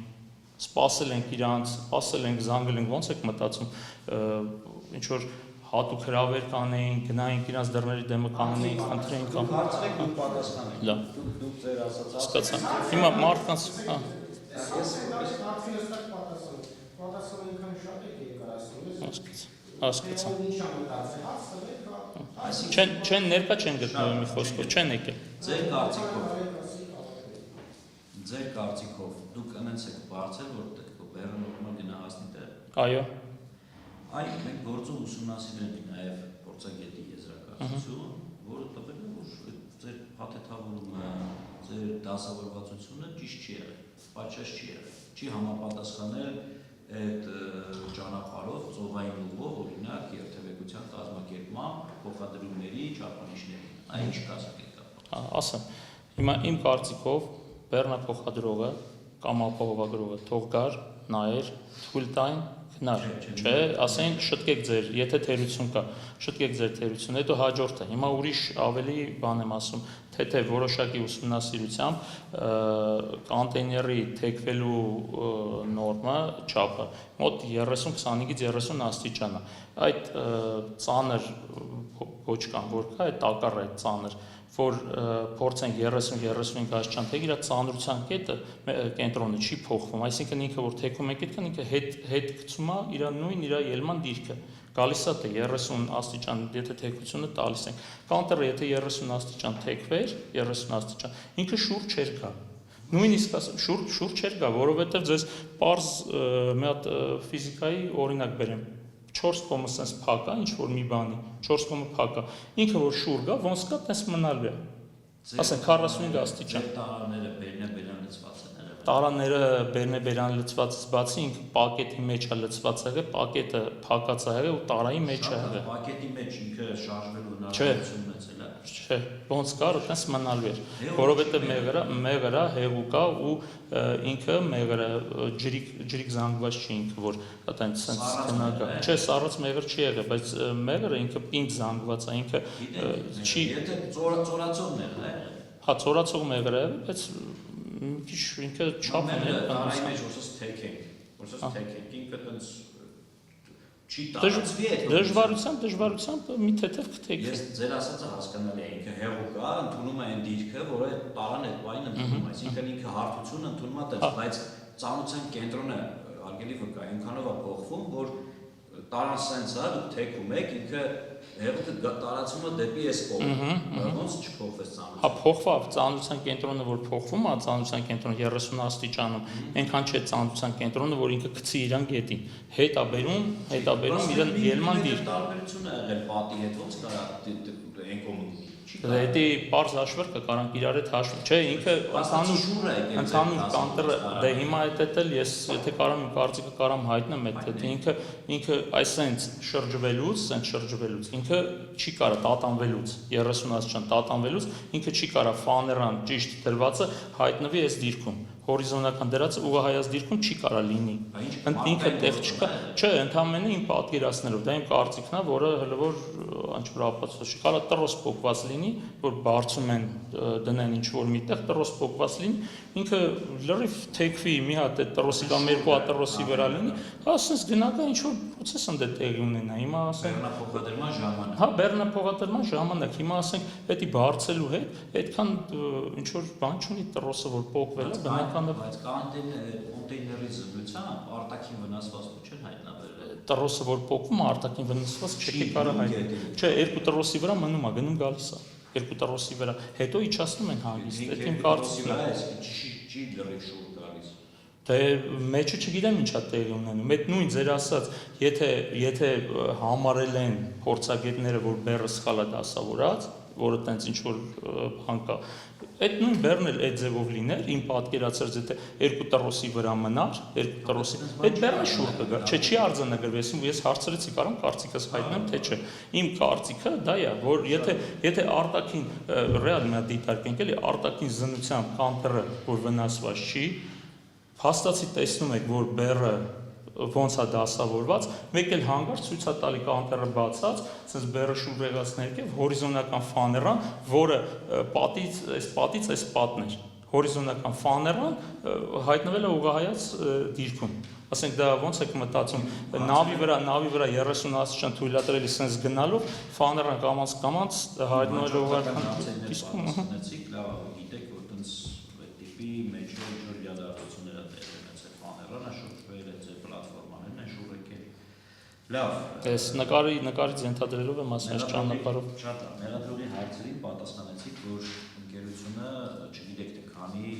սպասել ենք իրանց, սպասել ենք, զանգել ենք, ոնց եք մտածում, ինչ որ հատուկ հրավեր կանեին, գնայինք իրաց դռների դեմը կանեին, խնդրեինք կամ Հարցրեք դուք պատասխանեք։ Լավ։ Դուք ձեր ասած Հասկացա։ Հիմա մարդկանց, Պատասխանը ինքան շատ է երկարացնում։ հասկացա։ Այսինքն Չեն ներկա չեն գտնվում մի խոսքով, չեն եկել։ ձեր կարծիքով դուք անենց եք բարձր որտեղ բեռը նորմալ գնա հասնի տեղ։ Այո։ Այ մենք գործում ուսումնասիրել ենք նաև փորձագետի եզրակացություն, որը տվել է որ ձեր փաթեթավորումը, ձեր դասավորվածությունը ճիշտ չի եղել, պատշաճ չի եղել, չի համապատասխանել այդ ճանապարհով ծովային ուղով օրինակ երթևեկության կազմակերպման փոխադրումների չափանիշներին։ Այ ինչ կասեք այդ։ Ասեմ, հիմա իմ կարծիքով բեռնափոխադրողը կամ ապահովագրողը թող գար, նայեր, թույլ տային, գնար, չէ, ասեն շտկեք ձեր, եթե թերություն կա, շտկեք ձեր թերությունը, հետո հաջորդը։ Հիմա ուրիշ ավելի բան եմ ասում, թե որոշակի ուսումնասիրությամբ կոնտեյների թեքվելու նորմը, չափը մոտ 30-25-ից 30 աստիճան է։ Այդ ծանր ոչ կան, որ կա, այդ տակառ է ծանր, որ փորձենք 30-35 աստիճան թեք իր ծանրության կենտրոնը չի փոխվում, այսինքն ինքը որ թեքում է կետքան ինքը հետ գցում է իր նույն իր ելման դիրքը։ Գալիս է 30 աստիճան, եթե թեքությունը տալիս ենք։ Կանտերը եթե 30 աստիճան թեքվեր, 30 աստիճան, ինքը շուրջ չէր գա։ Նույնիսկ շուրջ չէր գա, որովհետև ձեզ պարզ մի հատ ֆիզիկայի օրինակ բերեմ։ 4 կոմը sense փակա, ինչ որ մի բանի, 4 կոմը փակա։ Ինքը որ շուր գա, ոնց կա, տես մնալու է։ Ասենք 45 աստիճան։ Տարաները բերնաբերան լցված են։ Տարաները բերնաբերան լցվածից բացի ինքը պակետի մեջ է լցված եղել, պակետը փակած է եղել ու տարայի մեջ է եղել։ Պակետի մեջ ինքը շարժվելու հնարավորություն ունեցել է։ Չէ, ոնց կար, այդպես մնալու էր, որովհետև մեղրը հեղուկ է ու ինքը մեղրը ջրիկ զանգված չի ինքը, որ այդպես sense գնա։ Չէ, սառած մեղր չի եղել, բայց մեղրը ինքը պինդ զանգված է, ինքը չի։ Եթե ծորացողն է, հա, ծորացող մեղր է, բայց քիչ ինքը չափ է, տարայի մեջ ոսս թեքենք, ինքը տենց չի տարածվի այդ դժվարությամբ մի թեթև կթեքի։ Ես ձեր ասածը հասկանալի է, ինքը հեղուկ է, ընդունում է այն դիրքը, որը տարան այդ բանը ընդունում է, այսինքն ինքը հարթություն ընդունում է տես, բայց ծանոթության կենտրոնը արգելի վկա այնքանով է փոխվում, որ տարան sense է, դուք թեքում եք, ինքը հեղուկը տարածումը դեպի այս կողմը, ոնց չփոխվեց ծանոթությունը։ Հա, փոխվավ, ծանոթության կենտրոնը որ փոխվում է, ծանոթության կենտրոնը 30 աստիճանում, այնքան չէ ծանոթության կենտրոնը, որ ինքը գցի իրան գետի, հետ է բերում իրան ելման դիր։ Տարբերությունը եղել պատի հետ ոնց կարա այն կողմը։ Դա պարզ հաշվարկը կարանք իրար հետ հաշվում, չէ, ինքը ընդհանուր կանտերը, դե հիմա այդ էլ ես եթե կարամ իմ կարծիքը կարամ հայտնեմ այդ ինքը այսենց շրջվելուց ինքը չի կարա տատանվելուց 30 աստիճան տատանվելուց ինքը չի կարա ֆաներան ճիշտ դրվածը հայտնվի այս դիրքում հորիզոնական դրածը ուղղահայաց դիրքում չի կարա լինի։ Ինքը տեղ չկա, չէ, ընդհանրապես իմ պատկերացնելով, դա իմ կարծիքն է, որը հələ որ ինչ-որ ապացույց չի, կարա տրոս փոկված լինի, որ բարձում են դնեն ինչ-որ միտեղ տրոս փոկված լինի, ինքը լրիվ թեքվի մի հատ այդ տրոսի կամ երկու հատ տրոսի վրա լինի, ասես գնահատական ինչ-որ process ընդ տեղի ունենա։ Հիմա ասենք բեռնափոխադրման ժամանակ։ Հա, բեռնափոխադրման ժամանակ, հիմա ասենք պետք է բարձելու հետ այդքան ինչ-որ բան չունի տրոսը, որ փոկվել է, Բայց կոնտեյների զննությամբ արտաքին վնասվածք չեն հայտնաբերվել։ Տրոսը որ փոկվում է, արտաքին վնասվածք չի կարա հայտնել։ Չէ, երկու տրոսի վրա մնում է, գնում գալիս է։ Երկու տրոսի վրա, հետո իջացնում են հանգիստ։ Այդ իմ կարծիքն է։ Չի լրիվ շուտ գալիս։ Դե մեջը չգիտեմ ինչա տեղի ունենում։ Այդ նույն ձեր ասած, եթե համարել են փորձագետները, որ բեռը սխալ է դասավորած, որը տենց ինչ որ բան կա, այդ նույն բեռն էլ այդ ձևով լիներ, իմ պատկերացրած եթե երկու տրոսի վրա մնար, երկու տրոսի, այդ բեռը շուտ կգա, չի արձանագրվես, ես հարցրեցի, կարամ կարծիքս հայտնեմ, թե չէ։ Իմ կարծիքը դա է, որ եթե արտաքին ռեալ մի հատ դիտարկենք, էլի արտաքին զննությամբ կանտերը, որ վնասված չի, հաստատի տեսնում եք, որ բեռը ոնց է դասավորված, մեկ էլ հանգարց ցույց է տալի կանտերը բացած, ասես բեռը շուր եղած ներքև հորիզոնական ֆաներան, որը պատից այս պատն էր։ հորիզոնական ֆաներան հայտնվել է ուղղահայաց դիրքում։ Ասենք դա ոնց եք մտածում, նավի վրա 30 աստիճան թույլատրելի sense գնալով ֆաներան կամած հայտնվել է ուղղահայաց դիրքում։ Ասացիք, լավ, գիտեք, որ տենց տիպի մեջ ինչ-որ իրադարձություններ տեղ ունեցել ֆաներանը, շրջվել է ձեր պլատֆորմաներն են շուռ եկել։ Լավ։ Այս նկարից ենթադրելով եմ ասում, այս ճանապարհով։ Շատ լավ, մեղադրողի հարցերին պատասխանեցիք, որ ընկերությունը չգիտեք թե քանի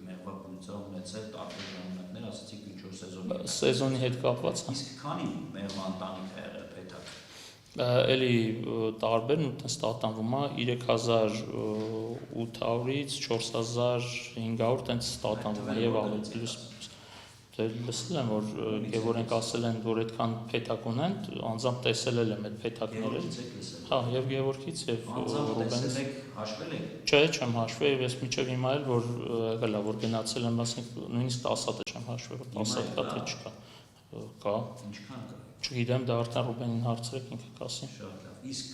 մեղվապահություն ունեցել տարբեր ժամանակներ, ասացիք ինչ որ սեզոնի հետ կապված։ Իսկ քանի մեղվա ընտանիք է եղել պետակ։ Էլի տարբերն ու տես տատանվում է 3800-ից 4500 տենց տատանվում է եւ ավելի պլյուս լսել եմ որ Գևորգենք ասել են որ այդքան պետակ ունեն անձամբ տեսել եմ այդ պետակները հա եւ Գևորգից եւ Ռուբենից հաշվել եք չէ չեմ հաշվել ես միջև հիմա էլ որ եղել է որ գնացել եմ ասենք նույնիսկ 10 հատ չեմ հաշվել որ 10 հատ կա թե չկա կա ինչքան կա չգիտեմ դա արդեն Ռուբենին հարցրեք ինքը կասի շատ լավ իսկ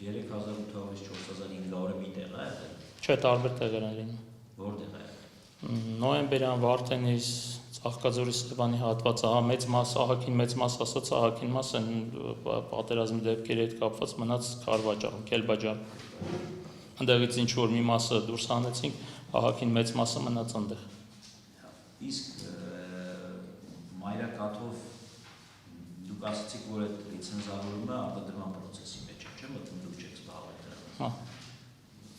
3800-ից 4500-ը մի տեղ է եղել չէ տարբեր տեղեր են լինում որտեղ է նոյեմբերյան Վարդենից Ծաղկաձորի Ստեփանի հատվածը, հա մեծ մաս, ահագին մեծ մաս ասած, ահագին մաս են պատերազմի դեպքերի հետ կապված մնաց Քարվաճառում, Քելբաջարում։ Այնտեղից ինչ որ մի մասը դուրս հանեցինք, ահագին մեծ մասը մնաց այնտեղ։ Իսկ մայրաքաթով դուք ասացիք, որ այդ լիցենզավորումը արտադրման process-ի մեջ է, չէ՞, մտնում դուք չեք զբաղվել դրանով։ Հա։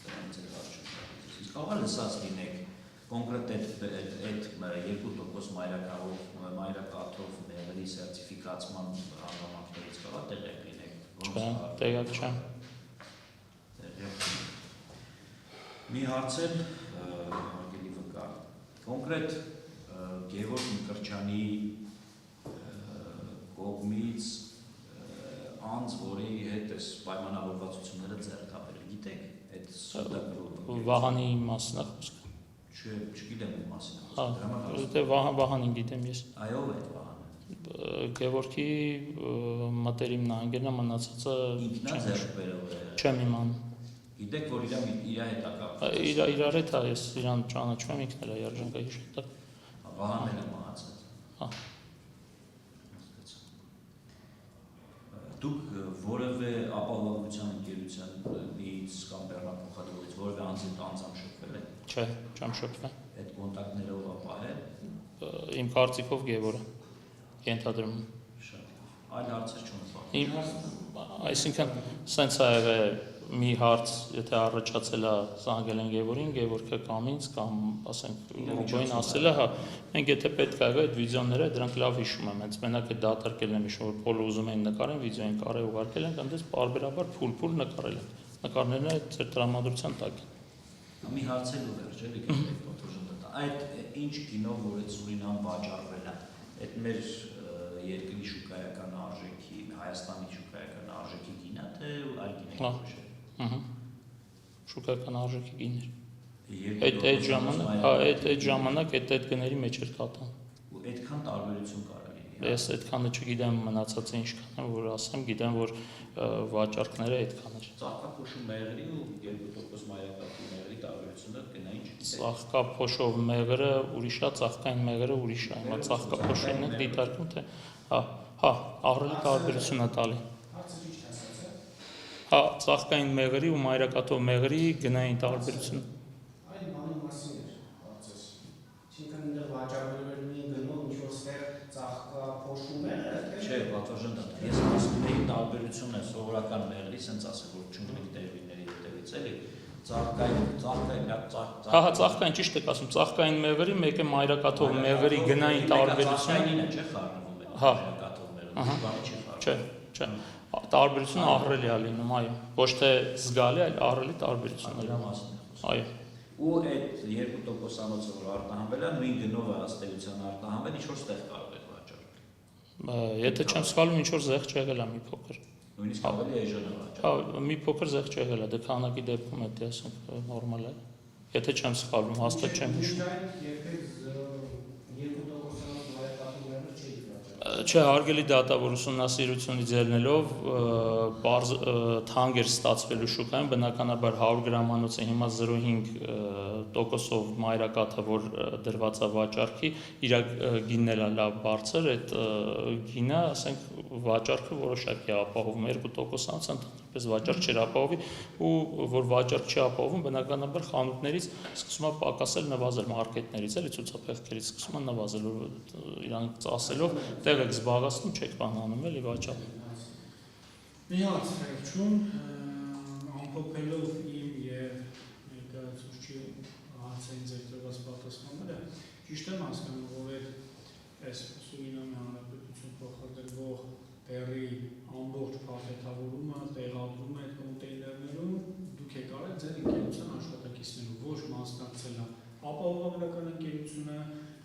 Դրանից էլ հարց չկա։ Իսկ կարող է լսած լինեք կոնկրետ այդ 2% մայրաքաթով մեղրի սերտիֆիկացման հանգամանքներից կարող տեղյակ լինեք։ Տեղյակ չեմ։ Մի հարց էլ հարգելի վկա։ Կոնկրետ Գևորգ Մկրտչյանի կողմից անձ, որի հետ այս պայմանավորվածությունները ձեռք կապել, գիտեք, այդ Վահանի մասն է խոսքը։ Չգիտեմ ում մասին է խոսքը։ Դե Վահանին գիտեմ ես։ Այո, այդ Վահանը։ Գևորգի մտերիմն է, անգերնա մնացածը ինքնա ձեռք բերել է։ Չեմ իմանում։ Գիտեք, որ իր հետ ակա։ Իրար հետ է, ես իրան ճանաչում եմ, ինքն էլ է երջանկայի շտակ։ Վահանն է մահացած։ Հա։ Դուք որևէ ապահովության ընկերությանից կամ բեռնափոխադրողից որևէ անձամբ շփվել եք։ Չէ, չեմ շփվել։ Այդ կոնտակտներով ապահել։ Իմ կարծիքով Գևորը ենթադրում։ Շատ լավ։ Այլ հարցեր չունեմ։ Այսինքն սենց է եղել մի հարց, եթե առաջացել է զանգել են Գևորին, Գևորգը կամ ինձ կամ ասենք Ռուբենին ասել է, հա, մենք եթե պետք է եղել այդ վիդեոները, դրանք լավ հիշում եմ, հենց մենակ է դատարկել եմ հիշում, որ բոլորը ուզում են նկարեն, վիդեոին կարել ուղարկել են, այնպես բարբերաբար փուլ նկարել են։ Նկարներն այդ ձեր տրամադրության տակ են։ Մի հարց էլ ու վերջ էլի գիտեք ֆոտոժնտա։ Այդ ինչ կինո, որ այդ Սուրինամ վաճառվել է, այդ մեր երկրի շուկայական արժեքի, Հայաստանի շուկայական արժեքի գին է, թե այլ գին է։ Ահա։ Շուկայական արժեքի գիներ։ Այդ ժամանակ այդ գների մեջ էր կատան։ Ու այդքան տարբերություն կար լինի։ Ես այդքանը չգիտեմ մնացածը ինչքան է, որ ասեմ, գիտեմ որ վաճառքները այդքան էր։ Ծաղկափոշու մեղրի ու 2% մայրաքաթի մեղրի տարբերությունը գնային չգիտեք։ Ծաղկափոշով մեղրը ուրիշ է, ծաղկային մեղրը ուրիշ է։ Հիմա ծաղկափոշին է դիտարկում թե հա, ահռելի տարբերություն է տալի։ Հա, ծաղկային մեղրի ու մայրաքաթով մեղրի գնային տարբերությունը։ Այն բանի մասին էր հարցս։ Ինչինքն ինձ վաճառվել էր մի գնով ինչ-որ ստեղ ծաղկա փոշու մեղր, Չէ, պատվաժանտ։ Ես ասում եի տարբերությունն է սովորական մեղրի, սենց ասել, որ չունենք տերմինների հետևից էլի։ Ծաղկային, հա, ծաղկային ճիշտ եք ասում, ծաղկային մեղրի, մեկ է մայրաքաթով մեղրի գնային տարբերությունը։ Չէ, խառնվում է։ Հա։ Մայրաքաթով մեղրի, բանը չի խառնվում։ Չէ։ Տարբերությունը ահռելի է լինում, այո։ Ոչ թե զգալի, այլ ահռելի տարբերություն է։ Այո։ Ու այդ 2%-անոցը որ արտահանվել է, նույն գնով է ըստեյության արտահանվել, ինչ որ ստեղ կարող է վաճառել։ Եթե չեմ սխալվում, ինչ որ զեղչ եղել է մի փոքր։ Նույնիսկ ավելի էժան է վաճառել։ Հա, մի փոքր զեղչ եղել է, դե քանակի դեպքում է դա ասենք նորմալ է։ Եթե չեմ սխալվում, հաստատ չեմ հիշում։ Չէ, հարգելի դատավոր ուսումնասիրությունից ելնելով թանկ էր ստացվելու շուկայում, բնականաբար 100 գրամանոցը հիմա 0.5%-ով մայրակաթը, որ դրված է վաճառքի, իր գինն էլ լավ բարձր, այդ գինը, ասենք, վաճառքը որոշակի է ապահովում 2%-անց, ընդհանրապես վաճառք չէր ապահովի, ու որ վաճառք չի ապահովում, բնականաբար խանութներից սկսում է պակասել, նվազել մարքետներից, էլի ցուցափեղկերից սկսում է նվազել, որ իրանք ասելով տեղ եք զբաղացնում, չեք բանանում, էլի վաճառում։ Մի հատ խեղճում, ամփոփելով իմ եւ ներկայացուցչի հարցերին ձեռքբերված պատասխանները, ճիշտ եմ հասկանում, որ այս Սուրինամի Հանրապետություն փոխադրվող բեռի ամբողջ փաթեթավորումը, տեղադրումը այդ կոնտեյներներում դուք եք արել ձեր ընկերության աշխատակիցներով, ոչ մասնակցել ապահովագրական ընկերությունը,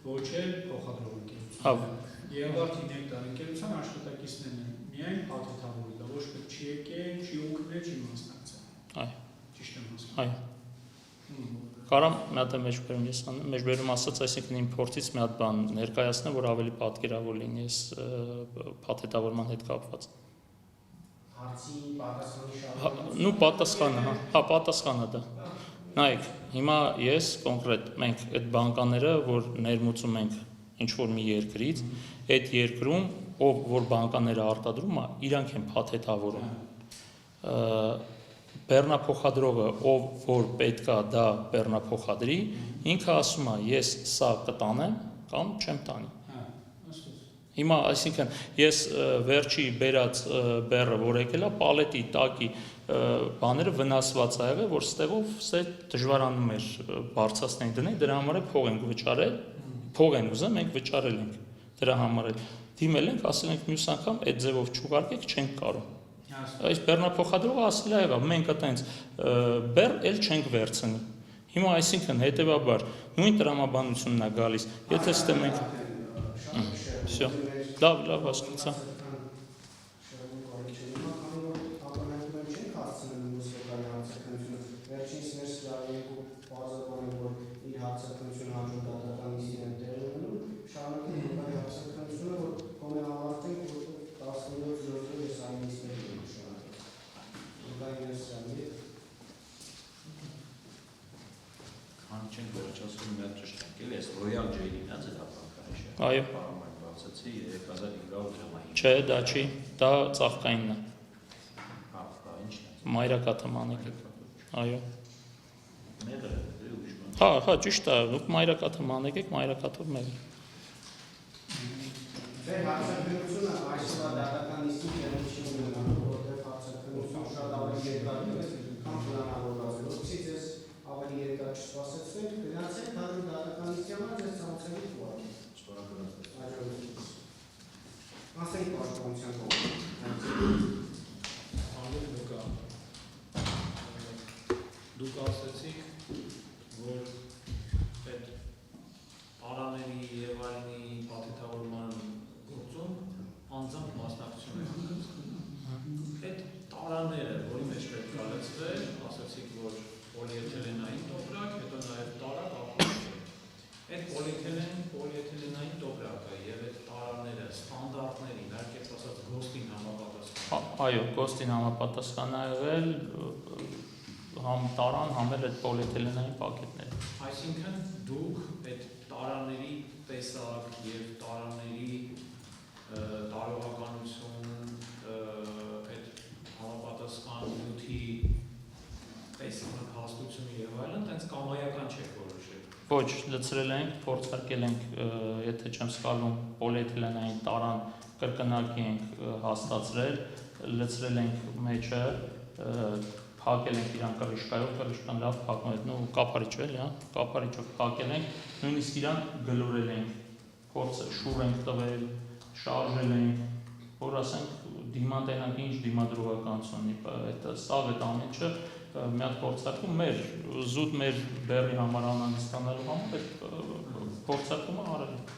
ոչ էլ փոխադրող ընկերությունը։ Եվ արդի նեկտար ընկերության աշխատակիցներն են միայն փաթեթավորել, ոչ թե չի եկել, չի օգնել, չի մասնակցել։ Այո։ Ճիշտ եմ ասում։ Այո։ Կարամ մի հատ մեջբերում ասած, այսինքն իմ փորձից մի հատ բան ներկայացնեմ, որ ավելի պատկերավոր լինի այս փաթեթավորման հետ կապված։ Հարցի պատասխանի Նու պատասխանը, հա, պատասխանը դա։ Նայեք, հիմա ես կոնկրետ մենք այդ բանկաները, որ ներմուծում ենք ինչ-որ մի երկրից, այդ երկրում ով որ բանկաները արտադրում է, իրանք են փաթեթավորում։ Բեռնափոխադրողը, ով որ պետքա դա բեռնափոխադրի, ինքը ասում է, ես սա կտանեմ կամ չեմ տանի։ Հիմա, այսինքն, ես վերջի բերած բեռը, որ եկել է, պալետի տակի բաները վնասված ա եղել, որ ստեղով դժվարանում էր բարձրացնել դնել, դրա համար փող ենք վճարել, փող են ուզում, մենք վճարել ենք դրա համար էլ դիմել ենք, ասել ենք մյուս անգամ այդ ձևով չուղարկեք, չենք կարող։ Այս բեռնափոխադրողը ասել է եղավ, մենք այտենց բեռ էլ չենք վերցնի։ Հիմա այսինքն հետևաբար նույն տրամաբանությունն է գալիս, եթե ստեմ ենք Всё, լավ, հասկացա։ Այո։ Չէ, դա չի, դա ծաղկայինն է։ Մայրակաթը մանեկեք։ Այո։ Հա, ճիշտ է, դուք մայրակաթը մանեկեք, մայրակաթով մեղր։ Ձեր հարցակնությունը այսօր դատական նիստի ներմուծում ունենալու, որտեղ հարցակնությունը շատ ավելի երկար է, քան պլանավորված է։ Որպեսզի ձեզ ավելի երկար չսպասեցնենք, գնացեք հաջորդ դատական նիստի համար ձեզ ցանկացած ուղղակի։ Ասենք պաշտպանության Դուք ասեցիք, որ այդ արաների եւ այլնի փաթեթավորման գործում անձամբ մասնակցություն եք ունեցել։ Այդ տարաները, որի մեջ պետք է լցվել, ասացիք, որ պոլիէթիլենային տոպրակ, հետո նաեւ տարակ ապրանք։ Այդ պոլիէթիլենային տոպրակը եւ այդ տարաները ստանդարտներին, հարկեց ասած գոստին համապատասխան։ Այո, գոստին համապատասխան է եղել համ տարան, համ էլ այդ պոլիէթիլենային պակետները։ Այսինքն դուք այդ տարաների տեսակ եւ տարաների տարողականություն, այդ համապատասխան նյութի տեսակ հաստությունը եւ այլն, տենց կամայական չեք որոշել։ Ոչ, լցրել ենք, փորձարկել ենք, եթե չեմ սխալվում, պոլիէթիլենային տարան կրկնակի ենք հաստացրել, լցրել ենք մեջը, փակել ենք իրան կրիշկայով, կրիշկան լավ փակում է, նո կափարիչ էլի, հա, կափարիչով փակել ենք, նույնիսկ իրան գլորել ենք, փորձը շուռ ենք տվել, շարժել ենք, որ ասենք դիմատենակ ինչ դիմադրողականություն ունի, այդ սաղ այդ ամենը մի հատ փորձարկում մեր զուտ մեր բեռի համար անհանգստանալու համար այդ փորձարկումը արել ենք։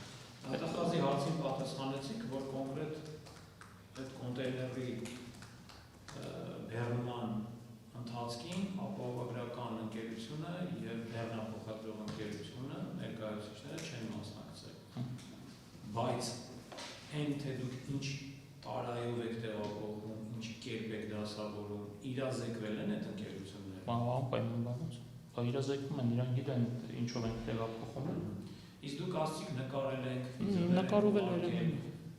Հետախազի հարցին պատասխանեցիք, որ կոնկրետ այդ կոնտեյների բեռնման ընթացքին ապահովագրական ընկերությունը եւ բեռնափոխադրող ընկերությունը ներկայացուցիչները չեն մասնակցել։ Բայց այն թե դուք ինչ տարայով եք տեղափոխում, ինչ կերպ եք դասավորում, իրազեկվել են այդ ընկերությունները։ Անպայման բանոց։ Իրազեկվում են, իրանք գիտեն ինչով են տեղափոխում։ Իսկ դուք ասացիք նկարել ենք, Նկարվել են։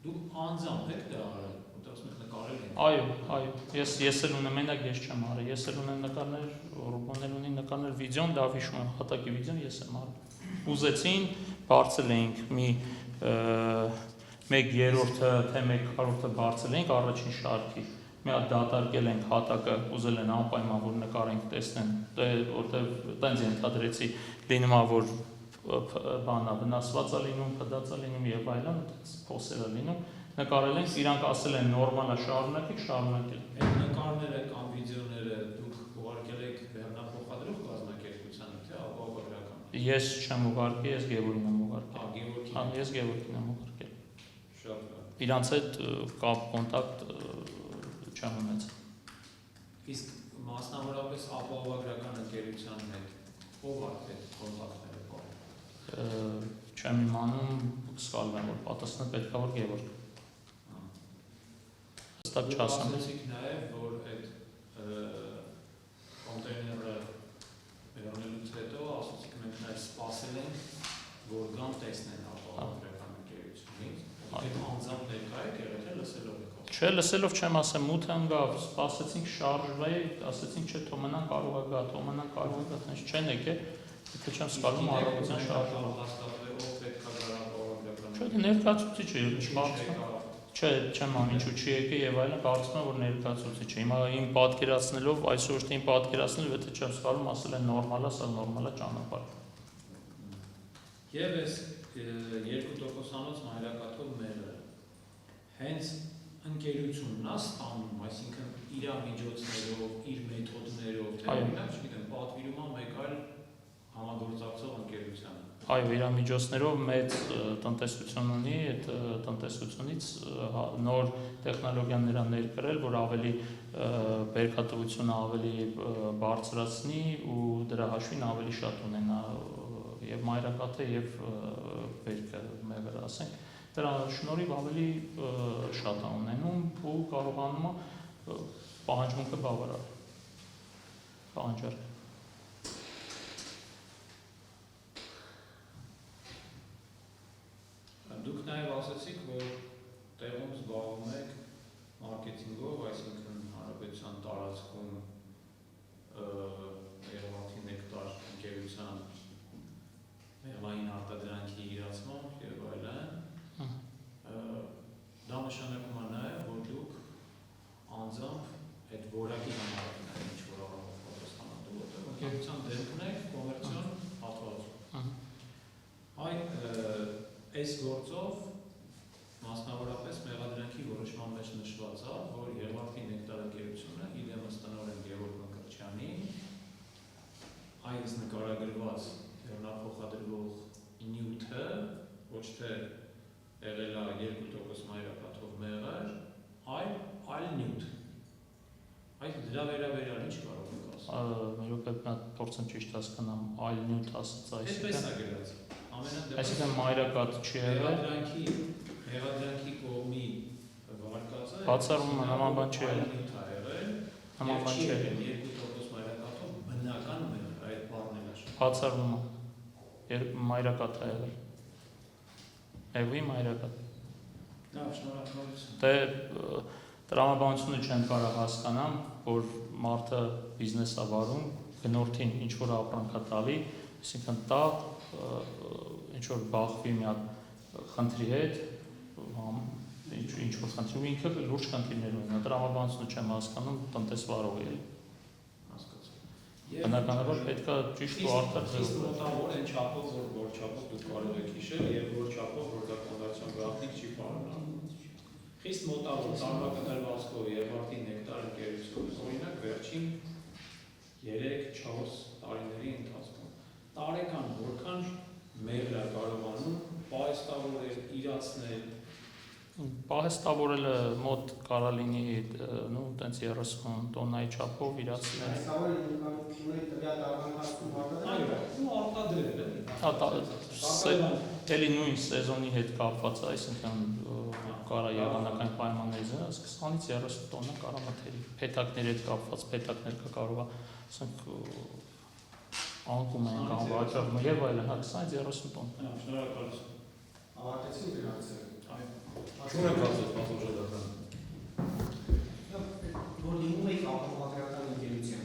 Դուք անձամբ եք դա արել, որտեղ մենք նկարել ենք։ Այո, ես էլ ունեմ, մենակ ես չեմ արել, ես էլ ունեմ նկարներ, Ռուբոնել ունի նկարներ, վիդեոն, դա հիշում եմ, հատակի վիդեոն ես եմ արել։ Ուզեցին, բարձել էինք մի 1/3-ը, թե 1/4-ը բարձել էինք առաջին շարքի։ Մի հատ դատարկել ենք հատակը, ուզել են անպայման որ նկարենք, տեսնեն, որտեղ տենց ենթադրեցի, լինում է որ բանա վնասված է լինում, փդած է լինում եւ այլն, փոսեր է լինում, նկարել ենք, իրանք ասել են նորմալ է, շարունակել։ Այդ նկարները կամ վիդեոները դուք ուղարկել եք վերնափոխադրող կազմակերպությանը, թե ապահովագրական։ Ես չեմ ուղարկել, ես Գևորգին եմ ուղարկել։ Գևորգին։ Ես Գևորգին եմ ուղարկել։ Շատ լավ։ Իրանց հետ կապ կոնտակտ չեմ ունեցել։ Իսկ մասնավորապես ապահովագրական ընկերության հետ ով արդեն կոնտակտները կան։ Չեմ իմանում, կսկալվեմ, որ պատասխանը պետք է որ Գևորգ։ Հստակ չասեմ։ Ասացիք նաև, որ այդ կոնտեյները վերանելուց հետո ասացիք մենք նաև սպասել ենք, որ գան տեսնեն ապահովագրական ընկերությունից, այդ անձամբ ներկա եք եղել, թե լսելով եք ասում։ Չէ, լսելով չեմ ասեմ, մութը ընկավ, սպասեցինք շարժվեի, ասեցինք չէ, թող մնան կարող է գա, թող մնան կարող է գա, տենց չեն եկել, եթե չեմ սպանում առավոտյան շարժվում։ Հաստատվել ով պետք է գա ապահովագրական։ Չէ, ներկայացուցիչ է, չբարձր։ Չէ, չեմ անում, ինչու չի եկել եւ այլն, կարծում եմ որ ներկայացուցիչ է։ Հիմա իմ պատկերացնելով, այսօր թե իմ պատկերացնելով, եթե չեմ սխալվում, ասել են նորմալ է, սա նորմալ է ճանապարհ։ Եվ այս 2%-անոց մայրակաթով մերը հենց ընկերությունն է ստանում, այսինքն իր միջոցներով, իր մեթոդներով, թե օրինակ, չգիտեմ, պատվիրում է մեկ այլ համագործակցող ընկերությանը։ Այո, իր միջոցներով մեծ տնտեսություն ունի, այդ տնտեսությունից նոր տեխնոլոգիաներ ներկրել, որ ավելի բերքատվությունը ավելի բարձրացնի ու դրա հաշվին ավելի շատ ունենա եւ մայրակաթը եւ բերքը մեղր ասենք, դրա շնորհիվ ավելի շատ է ունենում ու կարողանում է պահանջմունքը բավարարել։ Պահանջարկը Դուք նաև ասացիք, որ տեղում զբաղվում եք մարքեթինգով, այսինքն հանրապետության տարածքում Երևանի նեկտար ընկերության մեղվային արտադրանքի իրացմամբ եւ այլն։ Դա նշանակում է նաև, որ դուք անձամբ այդ որակի համար ինչ որ առումով պատասխանատու եք, ընկերության դեմքն եք կոմերցիոն հատվածում։ Այս գործով մասնավորապես մեղադրանքի որոշման մեջ նշված է, որ Երևանի նեկտար ընկերությունը իրենից տնօրեն Գևորգ Մկրտչյանի այս նկարագրված վերնափոխադրվող նյութը ոչ թե եղել է 2% մայրակաթով մեղր, այլ նյութ։ Այդ դրա վերաբերյալ ինչ կարող եք ասել։ Մերոպե նա փորձեմ ճիշտ հասկանամ, այլ նյութ ասած Այդպես է գրած։ Այսինքն մայրակաթ չի եղել։ Մեղադրանքի կողմի վարկածը Բացառում նման բան չի եղել։ Նման բան չի եղել 2% մայրակաթով բնական մեղր, այդ բառն է նշում։ Բացառում մայրակաթ է եղել։ Էվի մայրակաթ։ Լավ, շնորհակալություն։ Դե տրամաբանությունը չեմ կարող հասկանամ, որ մարդը բիզնես է վարում, գնորդին ինչ որ ապրանք է տալի, այսինքն տա ինչ որ բախվի մի հատ խնդրի հետ, ինչ որ խնդրի ու ինքը լուրջ խնդիրներ ունի։ Տրամաբանությունը չեմ հասկանում, տնտեսվարող է։ Բնականաբար պետք է ճիշտ ու արդար ձևով մոտավոր այն չափով, որ չափով դուք կարող եք հիշել եւ որ չափով որ դա կոմերցիոն գաղտնիք չի պարունակում։ Խիստ մոտավոր տարբերակներով Երևանի նեկտար ընկերությունը օրինակ վերջին 3-4 տարիների ընթացքում տարեկան որքան մեղր է կարողանում պահեստավորել, իրացնել։ Պահեստավորելը մոտ կարա լինի նո տենց 30 տոննայի չափով իրացնել։ Այո, արտադրել է։ Էլի նույն սեզոնի հետ կապված, այսինքն կարա եղանակային պայմաններից 20-ից 30 տոննա կարա մթերի։ Փեթակների հետ կապված փեթակներ կարող է, ասենք անկում են կամ վաճառում եւ այլն, 20-ից 30 տոննա։ Շնորհակալություն։ Ավարտեցին դրանցը։ Շնորհ եք ասել, պարոն Ժողովրդական։ Որ լինում եք ապահովագրական ընկերության։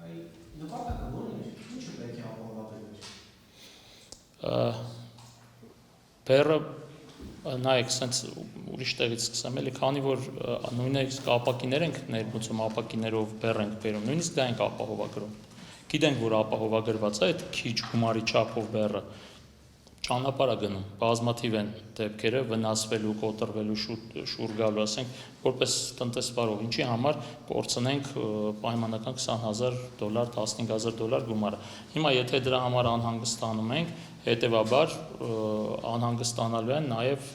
Այ նպատակը ո՞րն է։ Ինչը պետք է ապահովագրել։ Բերը նայեք, սենց ուրիշ տեղից սկսեմ, էլի, քանի որ նույնիսկ ապակիներ ենք ներմուծում, ապակիներով բեռ ենք բերում, նույնիսկ դա ենք ապահովագրում։ Գիտենք, որ ապահովագրված է այդ քիչ գումարի չափով բեռը ճանապարհ է գնում, բազմաթիվ են դեպքերը վնասվելու, կոտրվելու, շուռ գալու, ասենք, որպես տնտեսվարող, ինչի համար կորցնենք պայմանական $20,000, $15,000 գումարը։ Հիմա եթե դրա համար անհանգստանում ենք, հետևաբար անհանգստանալու են նաև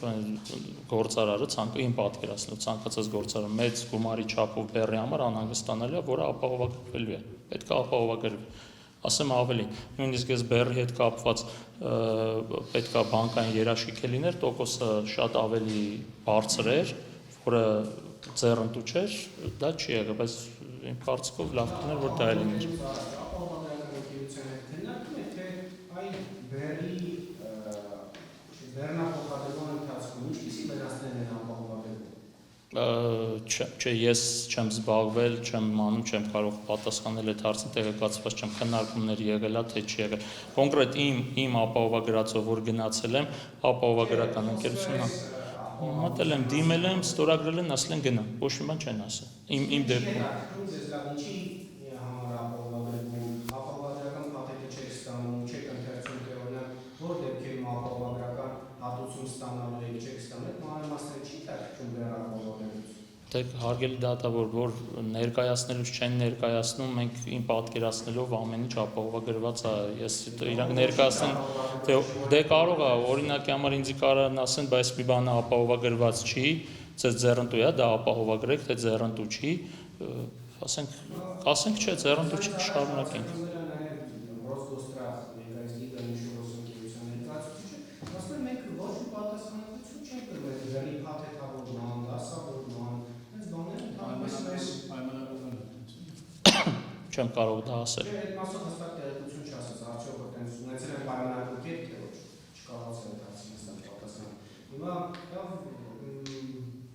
գործարարը, իմ պատկերացնելով ցանկացած գործարար մեծ գումարի չափով բեռի համար անհանգստանալու է, որը ապահովագրվելու է, պետք է ապահովագրվի։ Ասեմ ավելին, նույնիսկ ես բեռի հետ կապված պետք է բանկային երաշիք լիներ, տոկոսը շատ ավելի բարձր էր, որը ձեռնտու չէր, դա չի եղել, բայց իմ կարծիքով լավ կներ, որ դա է լիներ։ Ապահովագրական ընկերության հետ քննարկում եք, թե այն բեռի բեռնափոխադրման ընթացքում ինչպիսի վնասներ են ապահովագրվում։ Չէ, ես չեմ զբաղվել, չեմ անում, չեմ կարող պատասխանել այդ հարցին, տեղեկացված չեմ, քննարկումներ եղել է, թե չի եղել։ Կոնկրետ իմ ապահովագրածով, որ գնացել եմ, ապահովագրական ընկերությունն մտել եմ, դիմել եմ, ստորագրել են, ասել են գնա, ոչ մի բան չեն ասել։ Իմ դեպքում Ձեզ լավ ինչի համար ապահովագրվում, ապահովագրական փաթեթը չեք ստանում, չեք ընթերցում, թե օրինակ որ դեպքերում ապահովագրական հատուցում ստանալու եք, չեք ստանում, այդ մանրամասները չի թարգում վերապահովագրություն։ Դե հարգելի դատավոր, որ ներկայացնելուց չեն ներկայացնում, մենք իմ պատկերացնելով ամեն ինչ ապահովագրված է, ես իրանք ներկայացնեն, դե կարող է, օրինակի համար ինձ կարան ասեն, բայց մի բանը ապահովագրված չի, ձեզ ձեռնտու է, դա ապահովագրեք, թե ձեռնտու չի, ասենք չէ, ձեռնտու չի, շարունակենք։ Չեմ կարող դա ասել։ Այդ մասով հստակ տեղեկություն չասած, արդյոք այդպես ունեցել են պայմանական կետ, թե ոչ չկարողացել եք հարցին հստակ պատասխանել։ Հիմա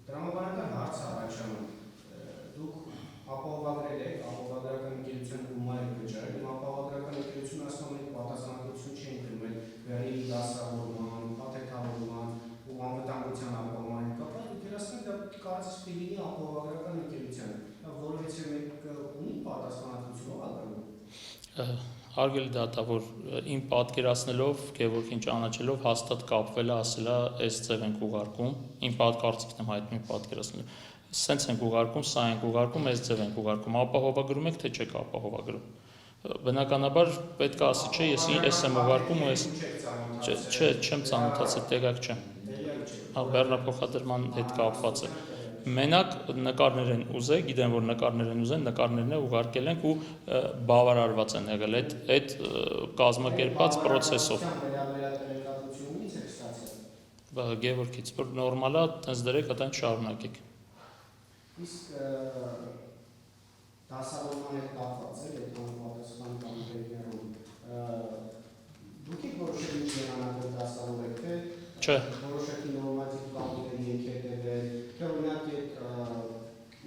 դրամաբանական հարց առաջանում։ Դուք ապահովագրել եք, ապահովագրական ընկերության գումար եք վճարել, հիմա ապահովագրական ընկերությունը ասում է պատասխանատվություն չեն կրում բեռի դասավորման, փաթեթավորման ու անվտանգության ապահովման կապված, դուք երասնեք դա կարծես լինի ապահովագրական ընկերությանը, որովհետև մեկը ունի պատասխանատվություն ողականում։ Հարգելի դատավոր, իմ պատկերացնելով, Գևորգին ճանաչելով հաստատ կապվել է, ասել է, այս ձև ենք ուղարկում, իմ կարծիքն եմ հայտնում պատկերացնելով, սենց ենք ուղարկում, սա ենք ուղարկում, այս ձև ենք ուղարկում, ապահովագրում եք, թե չեք ապահովագրում։ Բնականաբար պետք է ասի, չէ, ես եմ ուղարկում ու ես չէ, չեմ ծանոթացել, տեղյակ չեմ։ Բեռնափոխադրման հետ կապված է։ Մենակ նկարներ են ուզել, գիտեմ, որ նկարներ են ուզել, նկարներն ուղարկել ենք ու բավարարված են եղել այդ կազմակերպած process-ով։ Գևորգից, որ նորմալ է, տենց դրեք, այդպես շարունակեք։ Իսկ դասավորման հետ կապված է, այդ պատասխան կամ դերերում, դուք եք որոշել ինչ եղանակով դասավորեք, թե Չէ։ որոշակի նորմատիվ կանոնների եք հետևել, թե օրինակ եք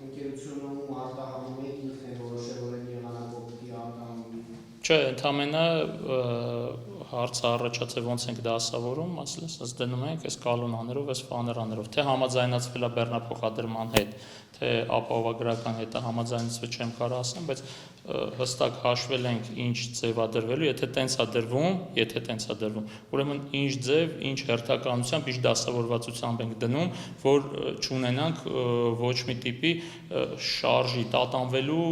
ընկերությունում արտահանում եք ինքն է որոշել, որ այդ եղանակով պիտի արտահանում։ Չէ, ընդհանրապես հարցը առաջացել ոնց ենք դասավորում, ասես դնում ենք այս կալոնաներով, այս ֆաներաներով, թե համաձայնացվել է բեռնափոխադրման հետ, թե ապահովագրական հետ է համաձայնացվել չեմ կարող ասեմ, բայց հստակ հաշվել ենք ինչ ձև է դրվելու, եթե տենց է դրվում, ուրեմն ինչ ձև, ինչ հերթականությամբ, ինչ դասավորվածությամբ ենք դնում, որ չունենանք ոչ մի տիպի շարժի տատանվելու,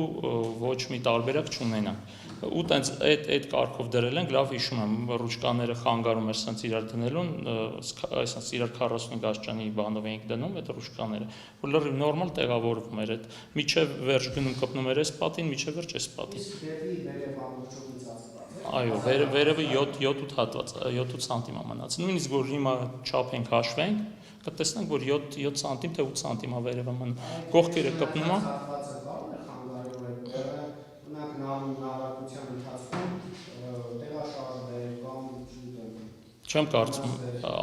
ոչ մի տարբերակ չունենանք։ Ու տենց այդ կարգով դրել ենք, լավ հիշում եմ, ռուչկաները խանգարում էր սենց իրար դնելուն, այսինքն իրար 45 աստիճանի բանով էինք դնում այդ ռուչկաները, որ լրիվ նորմալ տեղավորվում էր այդ, միջև վերջ գնում կպնում էր այս պատին, միջև վերջ այս պատին։ Իսկ դեպի վերև ամբողջովին ծածկված է։ Այո, վերևը 7-8 հատված, 7-8 սանտիմ է մնացել։ Նույնիսկ որ հիմա չափ ենք հաշվենք, կտեսնենք, որ 7 սանտիմ թե 8 սանտիմ ավերևը մնում։ Կողքերը կպնում է։ Հատվածը կարող է խանգարել բեռը, ունակ նավարկության ընթացքում տեղաշարժվել կամ Չեմ կարծում,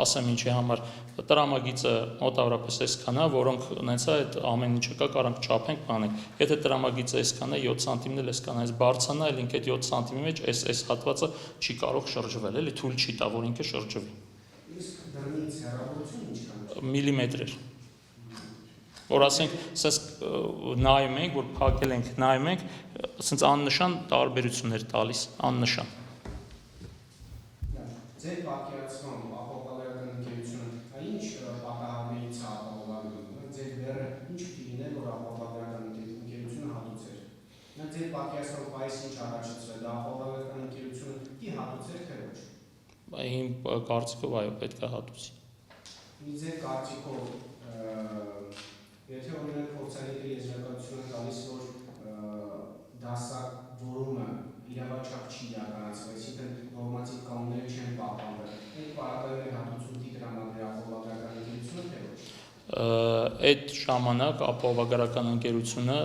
ասեմ ինչի համար տրամագիծը մոտավորապես այսքան է, որոնք նենց է այդ ամեն ինչը կա կարանք չափենք բանենք։ Եթե տրամագիծը այսքան է 7 սանտիմն էլ այսքան է, այս բարձրն է, էլ ինքը 7 սանտիմի մեջ այս հատվածը չի կարող շրջվել, էլի թույլ չի տա, որ ինքը շրջվի։ իսկ դրանից հեռավորությունը ինչքան է։ Միլիմետրեր։ Որ ասենք, ասես նայում ենք, որ փակել ենք, նայում ենք, ասենց աննշան տարբերություններ տալիս, աննշան։ Ձեր պատկերացմամբ ապահովագրական ընկերությունը ինչ պատահարներից է ապահովագրում։ Ձեր բեռը ինչ դինել, որ ապահովագրական ընկերությունը հատուցեր։ Նա ձեր պատկերացմամբ այս ինչ առաջացրել, դա ապահովագրական ընկերությունը դի հատուցեր թե ոչ։ Իմ կարծիքով այո, պետք է հատուցի։ Ձեր կարծիքով եթե օրինակ փորձանիկը եզրակացություն տալիս, որ դասավորումը իրավաչափ չի իրականացվել, այսինքն նորմատիվ կանոնները չեն պահպանվել, այդ պարագայում հատուցում դիտրամադրի ապահովագրական ընկերությունը թե ոչ։ Այդ ժամանակ ապահովագրական ընկերությունը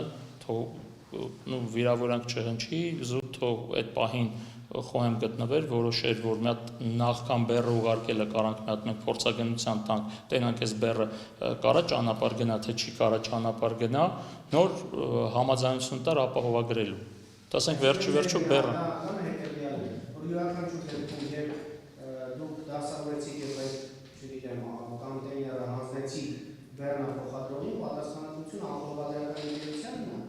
վիրավորանք չհնչի, զուտ թող այդ պահին խոհեմ գտնվեր, որոշեր, որ մի հատ նախքան բեռը ուղարկելը կարանք մի հատ մենք փորձագնության տանք, տենանք այս բեռը կարա ճանապարհ գնա, թե չի կարա ճանապարհ գնա, նոր համաձայնություն տար ապահովագրելու։ Ասենք վերջը բեռը։ Որ յուրաքանչյուր դեպքում երբ դուք դասավորեցիք եւ այդ, չգիտեմ, կոնտեյները հանձնեցիք բեռնափոխադրողին, պատասխանատվությունը ապահովագրական ընկերությանն է։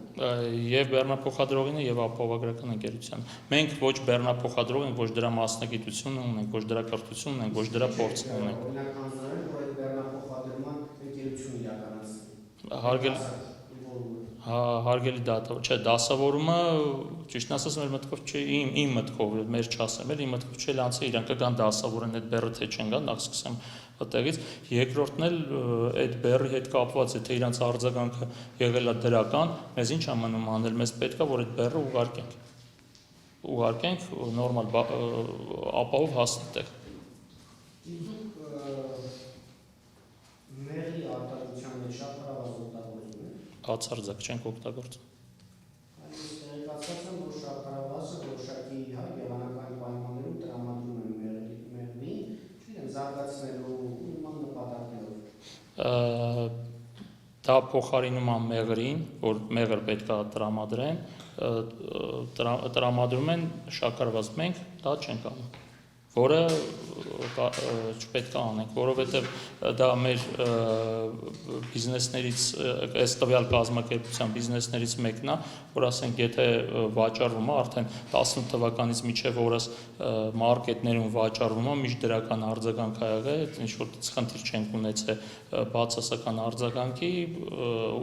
Եվ բեռնափոխադրողինը եւ ապահովագրական ընկերության։ Մենք ոչ բեռնափոխադրող ենք, ոչ դրա մասնագիտություն ունենք, ոչ դրա կրթություն ունենք, ոչ դրա փորձ ունենք։ Օրինակ հանձնարարել, որ այդ բեռնափոխադրման ընկերությունը իրականացնի։ Հարգելի դատավոր, չէ, դասավորումը ճիշտն ասած մեր մտքով չէ, իմ մտքով, մեր չասեմ, իմ մտքով չէ, լանցը իրանք կգան դասավորեն այդ բեռը թե չեն գան, նախ սկսեմ այդտեղից, երկրորդն էլ այդ բեռի հետ կապված է, թե իրանց արձագանքը եղել է դրական, մեզ ինչ է մնում անել, մեզ պետք է որ այդ բեռը ուղարկենք նորմալ ապահով հասնի Մերի արտադրության մեջ շատ հարավազ օգտագործում են։ Բացարձակ չենք օգտագործում։ Այս տեղեկացած եմ, որ շատ հարավազը որոշակի եղանական պայմաններում տրամադրում են մերին, չգիտեմ, զարգացնելու նման նպատակներով։ Դա փոխարինում է մեղրին, որ մեղր պետք է տրամադրեն, տրամադրում են շաքարված, մենք դա չենք անում, որը չպետք է անենք, որովհետև դա մեր բիզնեսներից, այս տվյալ կազմակերպության բիզնեսներից մեկն է, որ ասենք եթե վաճառվում է արդեն 18 թվականից մինչև օրս մարքետներում վաճառվում է, միշտ դրական արձագանք ա եղել, ինչ որ խնդիր չենք ունեցել բացասական արձագանքի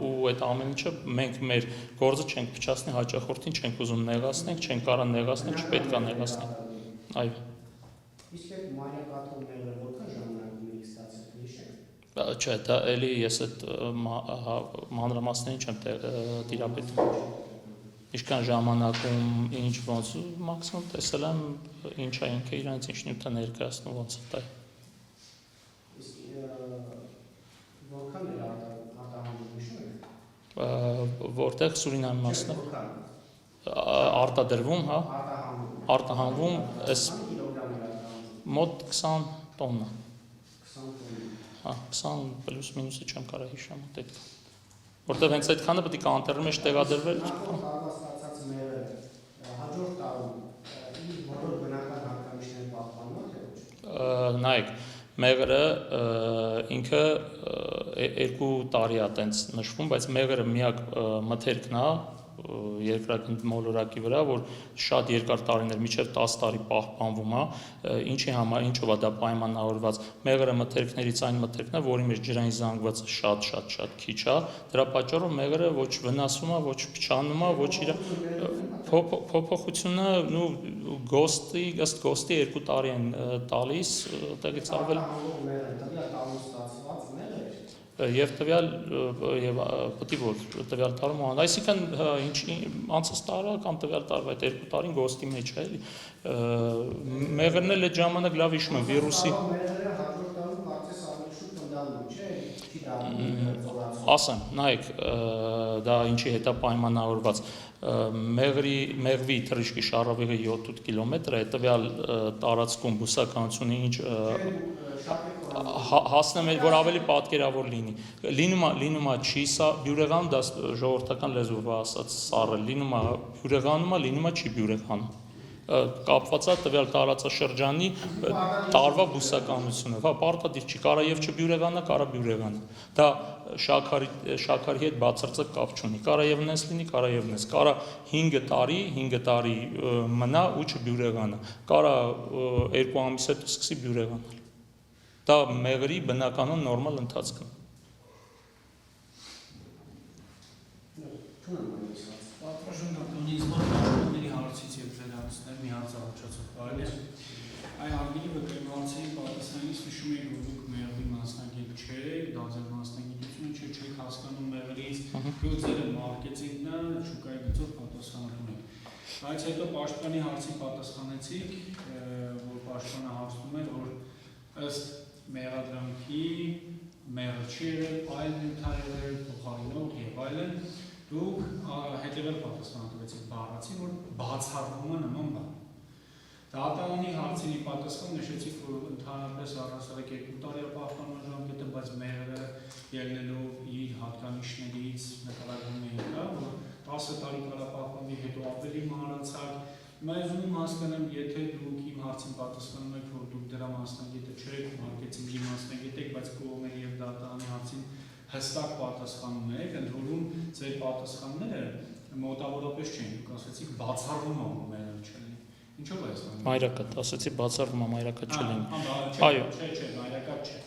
ու այդ ամեն ինչը մենք մեր գործը չենք փչացնի հաճախորդին, չենք ուզում նեղացնենք, չենք կարող նեղացնել, չպետք է նեղացնենք։ Այո։ Իսկ այդ մանրակաթող մեղրը որքան ժամանակում եք ստացել, հիշեք։ Չէ, դա էլի ես այդ մանրամասներին չեմ տիրապետում։ Ինչքան ժամանակում ինչ ոնց մաքսիմում տեսել եմ ինչ է ինքը իրանց ինչ նյութը ներկայացնում ոնց է դա։ Իսկ որքան էր արտահանում հիշում եք։ Որտեղ Սուրինամի մասն է։ Արտադրվում, հա։ Արտահանվում էս մոտ 20 տոննա։ 20 տոննա։ Հա, 20 պլյուս մինուսը չեմ կարող հիշեմ այդ։ Որտեղ հենց այդքանը պետք է կանտերի մեջ տեղադրվել։ Ստացած մեղրը հաջորդ տարում իր բոլոր բնական հատկանիշները պահպանվում է թե ոչ։ Նայեք, մեղրը ինքը 2 տարի է տենց նշվում, բայց մեղրը միակ մթերքն է երկրագնդի մոլորակի վրա, որ շատ երկար տարիներ, մինչև 10 տարի պահպանվում է, ինչի համար, ինչով է դա պայմանավորված։ Մեղրը մթերքներից այն մթերքն է, որի մեջ ջրային զանգվածը շատ քիչ է, դրա պատճառով մեղրը ոչ վնասվում է, ոչ փչանում է, ոչ իր փոփոխությունը, ըստ ԳՕՍՏ-ի 2 տարի են տալիս, տեղից ավել եւ տվյալ եւ պետք է որ տվյալ տարում ան, այսինքն ինչի անցած տարի կամ տվյալ տարվա այդ 2 տարին ԳՕՍՏ-ի մեջ է էլի մեղրն էլ այդ ժամանակ լավ հիշում եմ վիրուսի մեղրը հաջորդ տարում կարծես ավելի շուտ ընդդալում չէ ասեմ, նայեք, դա ինչի հետ է պայմանավորված։ Մեղվի թռիչքի շարավիղը 7-8 կիլոմետր է, տվյալ տարածքում բուսականությունը ինչ հասնում է, որ ավելի պատկերավոր լինի։ Լինում է չի սա բյուրեղանում, դա ժողովրդական լեզվով ասած սառը, լինում է բյուրեղանում, լինում է չի բյուրեղանում։ Կապված է տվյալ տարածաշրջանի տարվա բուսականությունը։ Հա, պարտադիր չի, կարա եւ չբյուրեղանա, կարա բյուրեղանա։ Դա շաքարի հետ բացարձակ կապ չունի։ Կարա եւ նես լինի, կարա եւ նես։ Կարա 5 տարի մնա ու չբյուրեղանա։ Կարա 2 ամիս հետո սկսի բյուրեղանալ։ Դա մեղրի բնականon նորմալ ընթացքն է։ Մի հարց առաջացող կարելի է այ արգելի վկայվածի պատասխանից նշում եք, որ դուք մեղրի մասնագետ չեք, դա ձեր մասնագիտությունը չեք հասկանում մեղրից, ու ձերը մարքեթինգն է, շուկայի գծով պատասխանում եք։ Բայց հետո պաշտպանի հարցի պատասխանեցիք, որ պաշտպանը հարցնում է, որ ըստ մեղադրանքի մեղր չի եղել, այլ նյութայել, փոխարինող եւ այլն, դուք հետևել պատասխան տվեցիք բառացի, որ բացառվում է նման բան։ Դատարանի հարցերի պատասխան նշեցիք, որ ընդհանրապես առասարակ 2 տարի է պահպանման ժամկետը, բայց մեղրը ելնելով իր հատկանիշներից նկարագրում էին դա, որ 10 տարի կարա պահպանվի, հետո ավելի մանրացակ։ Բայց ուզում հասկանամ, եթե դուք իմ հարցին պատասխանում եք, որ դուք դրա մասնագետը չեք, մարքեթինգի մասնագետ եք, բայց կողմերի եւ դատարանի հարցին հստակ պատասխանում եք, ընդհանրում ձեր պատասխանները մոտավորապես չեն, դուք ասացիք բացառվում է մեղր չլինի։ Ինչով է ասում։ Մայրակատ, ասացի բացառվում է մայրակատ չլինի։ Այո, չէ, մայրակատ չէ։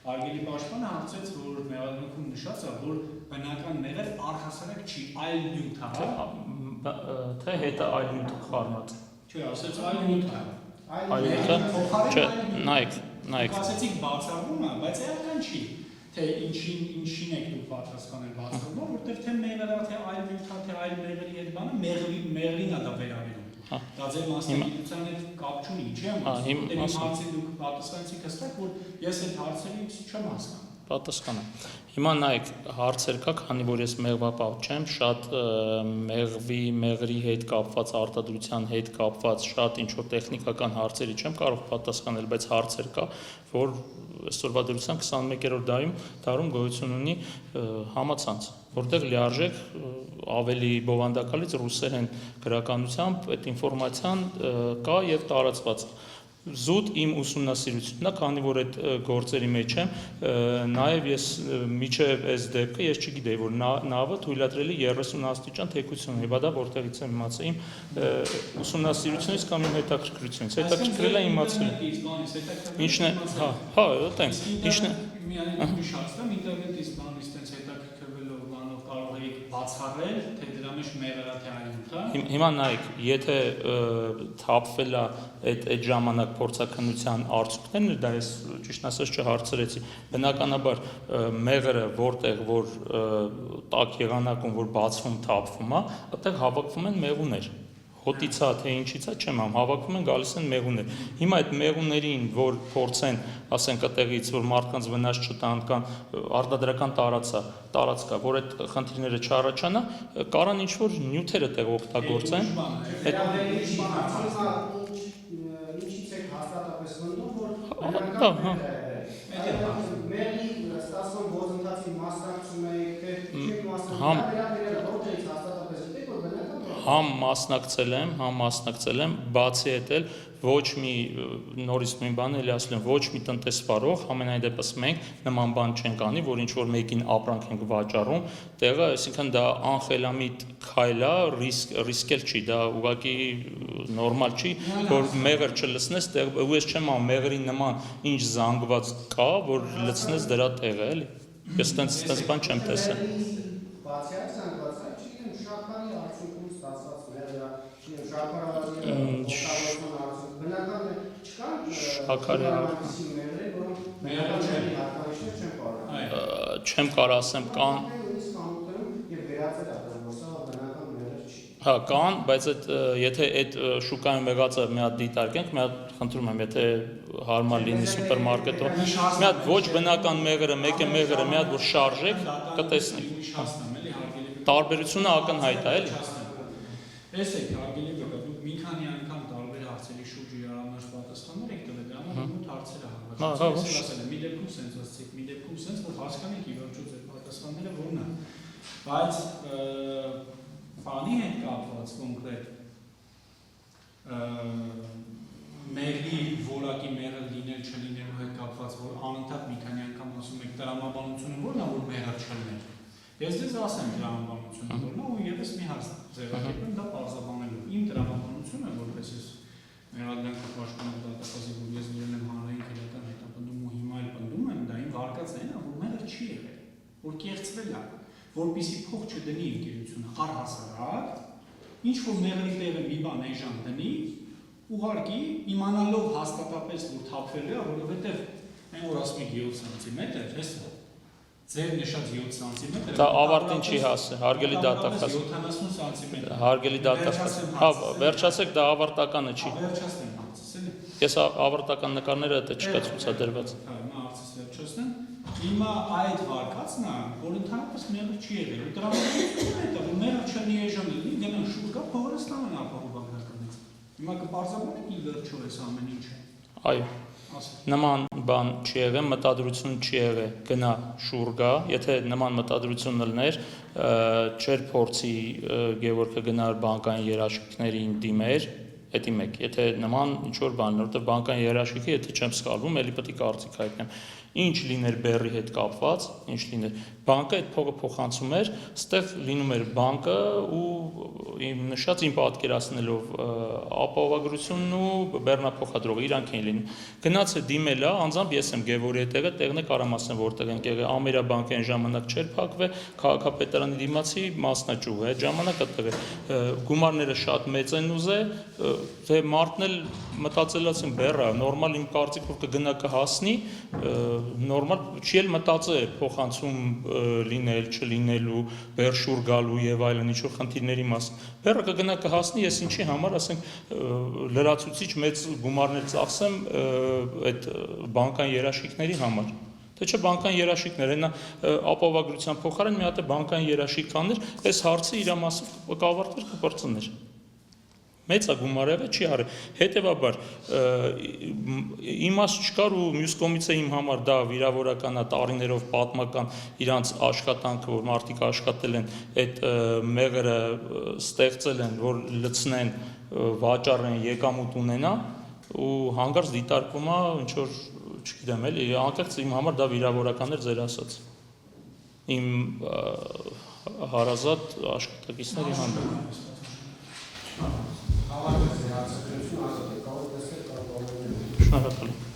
Արգելի պաշտպանը հարցեց, որ մեղադրանքում նշած է, որ բնական մեղր առհասարակ չի, այլ նյութ է, թե հետը այլ նյութ խառնած։ Չէ, ասեց այլ նյութ է։ Այլ նյութը։ Չէ, նայեք։ Ասեցիք բացառվում է, բայց էական չի։ Թե ինչին եք դուք պատասխանել բացառվում, որտեղ թե մեղրը, թե այլ նյութը, թե այլ մեղրի հետ բանը մեղրին է դա վերաբերում։ Դա ձեր մասնագիտության հետ կապ չունի, չէ՞։ Իմ հարցին դուք պատասխանեցիք հստակ, որ ես այդ հարցերից չեմ հասկանում։ Պատասխանը։ Հիմա նայեք, հարցեր կա, քանի որ ես մեղվապահ չեմ, շատ մեղրի հետ կապված, արտադրության հետ կապված շատ ինչ-որ տեխնիկական հարցերի չեմ կարող պատասխանել, բայց հարցեր կա, որ այսօրվա դրության 21-րդ դարում գոյություն ունի համացանց, որտեղ լիարժեք ավելի բովանդակալից ռուսերեն գրականությամբ այդ ինֆորմացիան կա եւ տարածված է։ Զուտ իմ ուսումնասիրությունն է, քանի որ այդ գործերի մեջ եմ, նաև ես միջև այս դեպքը ես չգիտեի, որ նավը թույլատրել է 30 աստիճան թեքություն, հետո դա որտեղից եմ իմացել իմ ուսումնասիրությունից կամ իմ հետաքրքրությունից, հետաքրքրել է իմացել։ Ինչն է, հա, այդտեղ, ինչն է։ Միայն նշացնեմ, ինտերնետից բանից տենց հետաքրքրվելով բանով կարող եք բացառել, թե դրա մեջ մեղրը թե այլ նյութը։ Հիմա նայեք, եթե թափվել է այդ ժամանակ փորձաքննության արդյունքներն, դա ես ճիշտ ասած չհարցրեցի։ Բնականաբար մեղրը որտեղ որ տաք եղանակում որ բացվում թափվում է, այդտեղ հավաքվում են մեղուներ։ Հոտից է թե ինչից է չեմ ամ, հավաքվում են գալիս են մեղուներ։ Հիմա այդ մեղուներին, որ փորձեն, ասենք այդտեղից, որ մարդկանց վնաս չտան կամ արտադրական տարածքա, որ այդ խնդիրները չառաջանա, կարան ինչ-որ նյութերը տեղ օգտագործեն։ Ինչից եք հաստատապես վնդում, որ մեղրի ստացվում ոզընթացի մասնակցում եք, թե չեք Համ մասնակցել եմ, բացի հետ էլ ոչ մի նորից նույն բանը էլի ասում եմ, ոչ մի տնտեսվարող, ամենայն դեպս մենք նման բան չենք անի, որ ինչ որ մեկին ապրանք ենք վաճառում, տեղը, այսինքն դա անխելամիտ քայլ է, ռիսկել չի, դա ուղղակի նորմալ չի, որ մեղր չլցնես, ու ես չեմ անում մեղրի նման ինչ զանգված կա, որ լցնես դրա տեղը, էլի։ Ես տենց բան չեմ տեսել։ Չեմ կարող ասեմ կան Հա, կան, բայց եթե այդ շուկայում եղածը մի հատ դիտարկենք, մի հատ խնդրում եմ, եթե հարմար լինի սուպերմարկետով, մի հատ ոչ բնական մեղրը, մեկը մեղրը, մի հատ որ շարժեք, կտեսնեք։ Տարբերությունը ակնհայտ է, էլի։ Տեսեք, հարգելի վկա, դուք մի քանի անգամ տարբեր հարցերի շուրջ իրարանար պատասխաններ եք տվել, դրա համար մոտ հարցերը հարվածել եմ, մի դեպքում սենց ասեցիք, մի դեպքում սենց, որ հասկանեք ի վերջո ձեր պատասխանները որն են, բայց բանի հետ կապված կոնկրետ մեղրի որակի մեղր լինել չլինելու հետ կապված, որ անընդհատ մի քանի անգամ ասում եք տրամաբանությունը որն է, որ մեղր չլներ։ Ես դες ասեմ տրամաբանությունը որն է, ու ևս մի հարց ձևակերպեմ դա պարզաբանելու։ Իմ տրամաբանությունը, որպես ես մեղադրանքը պաշտպանող դատախազի, որ ես դրել եմ հանրային քրեական հետապնդում ու հիմա էլ պնդում եմ, դա իմ վարկածն է, որ մեղր չի եղել, որ կեղծվել է, որպեսզի փող չդնի ընկերությունը առհասարակ, ինչ որ մեղրի տեղը մի բան էժան դնի, ուղարկի իմանալով հաստատապես որ թափվել է, որովհետև այն որ ասում եք 7 սանտիմետր, հեսա ձեր նշած 7 սանտիմետր դա ավարտին չի հասել, հարգելի դատախազ։ 70 սանտիմետր։ Հարգելի դատախազ։ Հա, վերջացեք, դա ավարտականը չի։ Վերջացնեմ հարցը, Ես ավարտական նկարները դա չկա ցուցադրված։ Հա, հիմա հարցս վերջացնեմ։ Հիմա այդ վարկածն է, որ ընդհանրապես մեղր չի եղել։ Ու տրամաբանությունը է դա, որ մեղր չլինի էժան լինի, գնան շուկա փողերը ստանան ապահովականից։ Հիմա կպարզաբանեք ի վերջո այս ամեն ինչը։ Այո։ Նման բան չի եղել, մտադրություն չի եղել, գնա շուռ գա, եթե նման մտադրություն լներ, չէր փորձի Գևորգը գնար բանկային երաշխիքներին դիմեր, Էդի մեկ, եթե նման ինչ-որ բան, որովհետև բանկային երաշխիքը, եթե չեմ սխալվում, էլի պետք է կարծիք հայտնեմ, ինչ լիներ բեռի հետ կապված, ինչ լիներ, բանկը այդ փողը փոխանցում էր, ստեղ լինում էր բանկը ու նշած իմ պատկերացնելով ապահովագրությունն ու բեռնափոխադրողը իրանք էին լինում, գնաց է դիմել է, անձամբ ես եմ Գևորգի հետևը, տեղն է կարամ ասեմ, որտեղ ենք եղել, Ամերաբանկային ժամանակ չէր փակվել, քաղաքապետարանի դիմացի մասնաճյուղ է, այդ ժամանակ այդտեղ է, գումարները շատ մեծ են ուզել թե մարդն էլ մտածելացին բեռա, նորմալ իմ կարծիք որ կգնա կհասնի, նորմալ չի էլ մտածել փոխանցում լինել, չլինելու, բեռ շուռ գալու եւ այլն ինչ որ խնդիրների մասին։ Բեռը կգնա կհասնի, ես ինչի համար, ասենք, լրացուցիչ մեծ գումարներ ծախսեմ այդ բանկային երաշխիքների համար։ Թե չէ բանկային երաշխիքներ, այնա ապահովագրության փոխարեն մի հատ է բանկային երաշխիք կաներ, այս հարցը իր մասով կավարտվեր, կպրծներ։ Մեծ է գումարը չի արել, հետևաբար իմաստ չկար ու մյուս կողմից է իմ համար դա վիրավորական է տարիներով պատմական իրանց աշխատանքը, որ մարդիկ աշխատել են, այդ մեղրը ստեղծել են, որ լցնեն, վաճառեն, եկամուտ ունենա ու հանկարծ դիտարկվում է ինչ որ չգիտեմ էլի, անկեղծ իմ համար դա վիրավորական էր ձեր ասած իմ հարազատ աշխատակիցների հանդեպ Շնորհակալ եմ։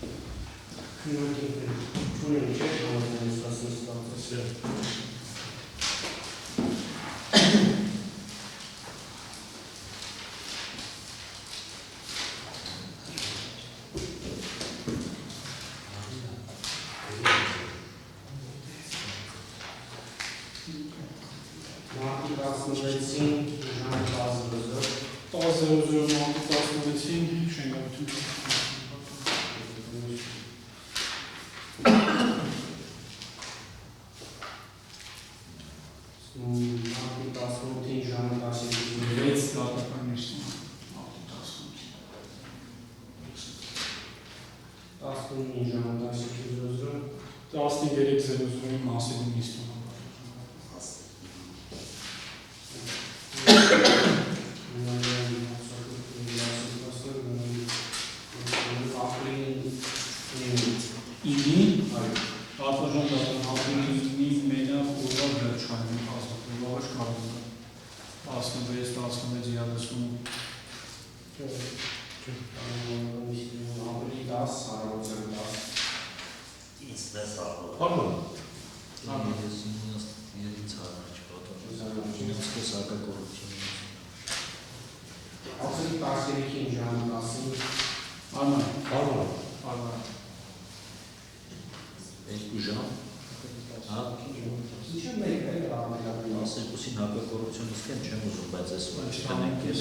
Ասեկուսին հակակոռուպցիոնիստ չեմ ուզում, բայց այս տնենք ես։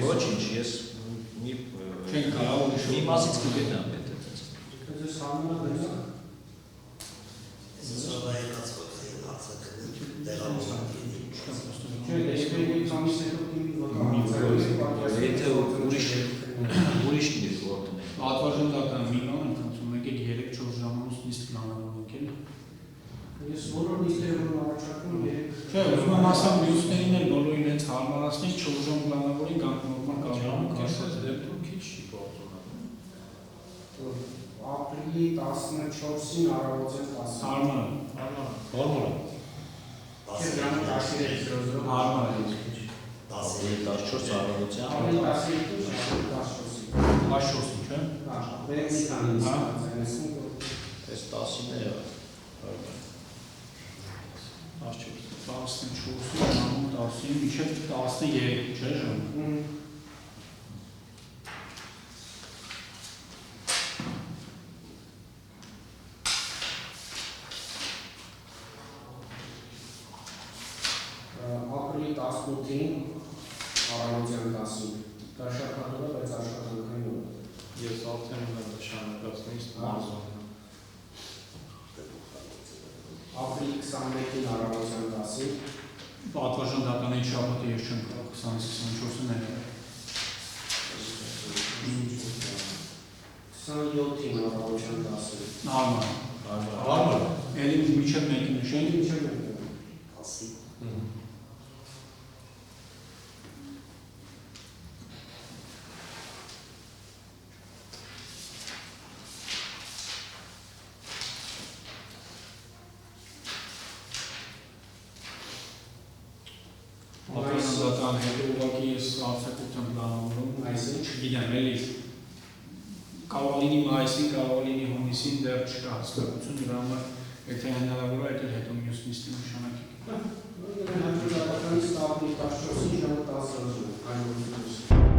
Ոչինչ, ես Չեն կարող մի մասից կգտնամ պետք է։ Ձեզ համարը դեպք Չէ, եթե քանիս հետո Եթե ուրիշ դեպք որտեղ։ Պատվաժանական մի բան եմ խնդրում, եկեք 3-4 ժամանոց նիստ պլանավորենք էլի։ Ես բոլոր նիստերն առաջարկում եմ Չէ, ուզում եմ ասամ մյուսներին էլ բոլորին հենց հարմարացնենք 4 ժամ պլանավորենք անք նորմալ կազմում դեպքում քիչ չի գործում։ ապրիլի 14-ին առավոտյան 10-ին։ հարմար Նորմալ է։ Չէ, ժամը 13:00 հարմար է 14 առավոտյան։ Ապրիլի 12-ին 14-ին։ 14-ին, չէ։ Հա, վերեք մի քանի նիստանացնենք։ Այս 10-ին է։ 14-ին, 10-ին, մինչև 13, չէ՞ ժամ։ Ապրիլի 18-ին առավոտյան 10-ին։ Դա շաբաթօր է, բայց աշխատանքային օր է։ Ես արդեն ունեմ նշանակած նիստ մարզում։ Ապրիլի 21-ին առավոտյան 10-ին։ Պատվաժանականային շաբաթը ես չեմ կարող 20-24-ին էլ։ 27-ին առավոտյան 10-ին։ Հարմար։ Հարմար է։ Էլի մինչև մեկի նշենք։ Պատվաժանական հետո ուղղակի ես արձակություն պլանավորում, չգիտեմ, էլի կարող լինի մայիսին, կարող լինի հունիսին դեռ չկա հաստատություն, դրա համար եթե հնարավոր է, այդ էլ հետո մյուս նիստի նշանակեք։ Հաջորդականից ապրիլի 14-ին ժամը 10:00 այլ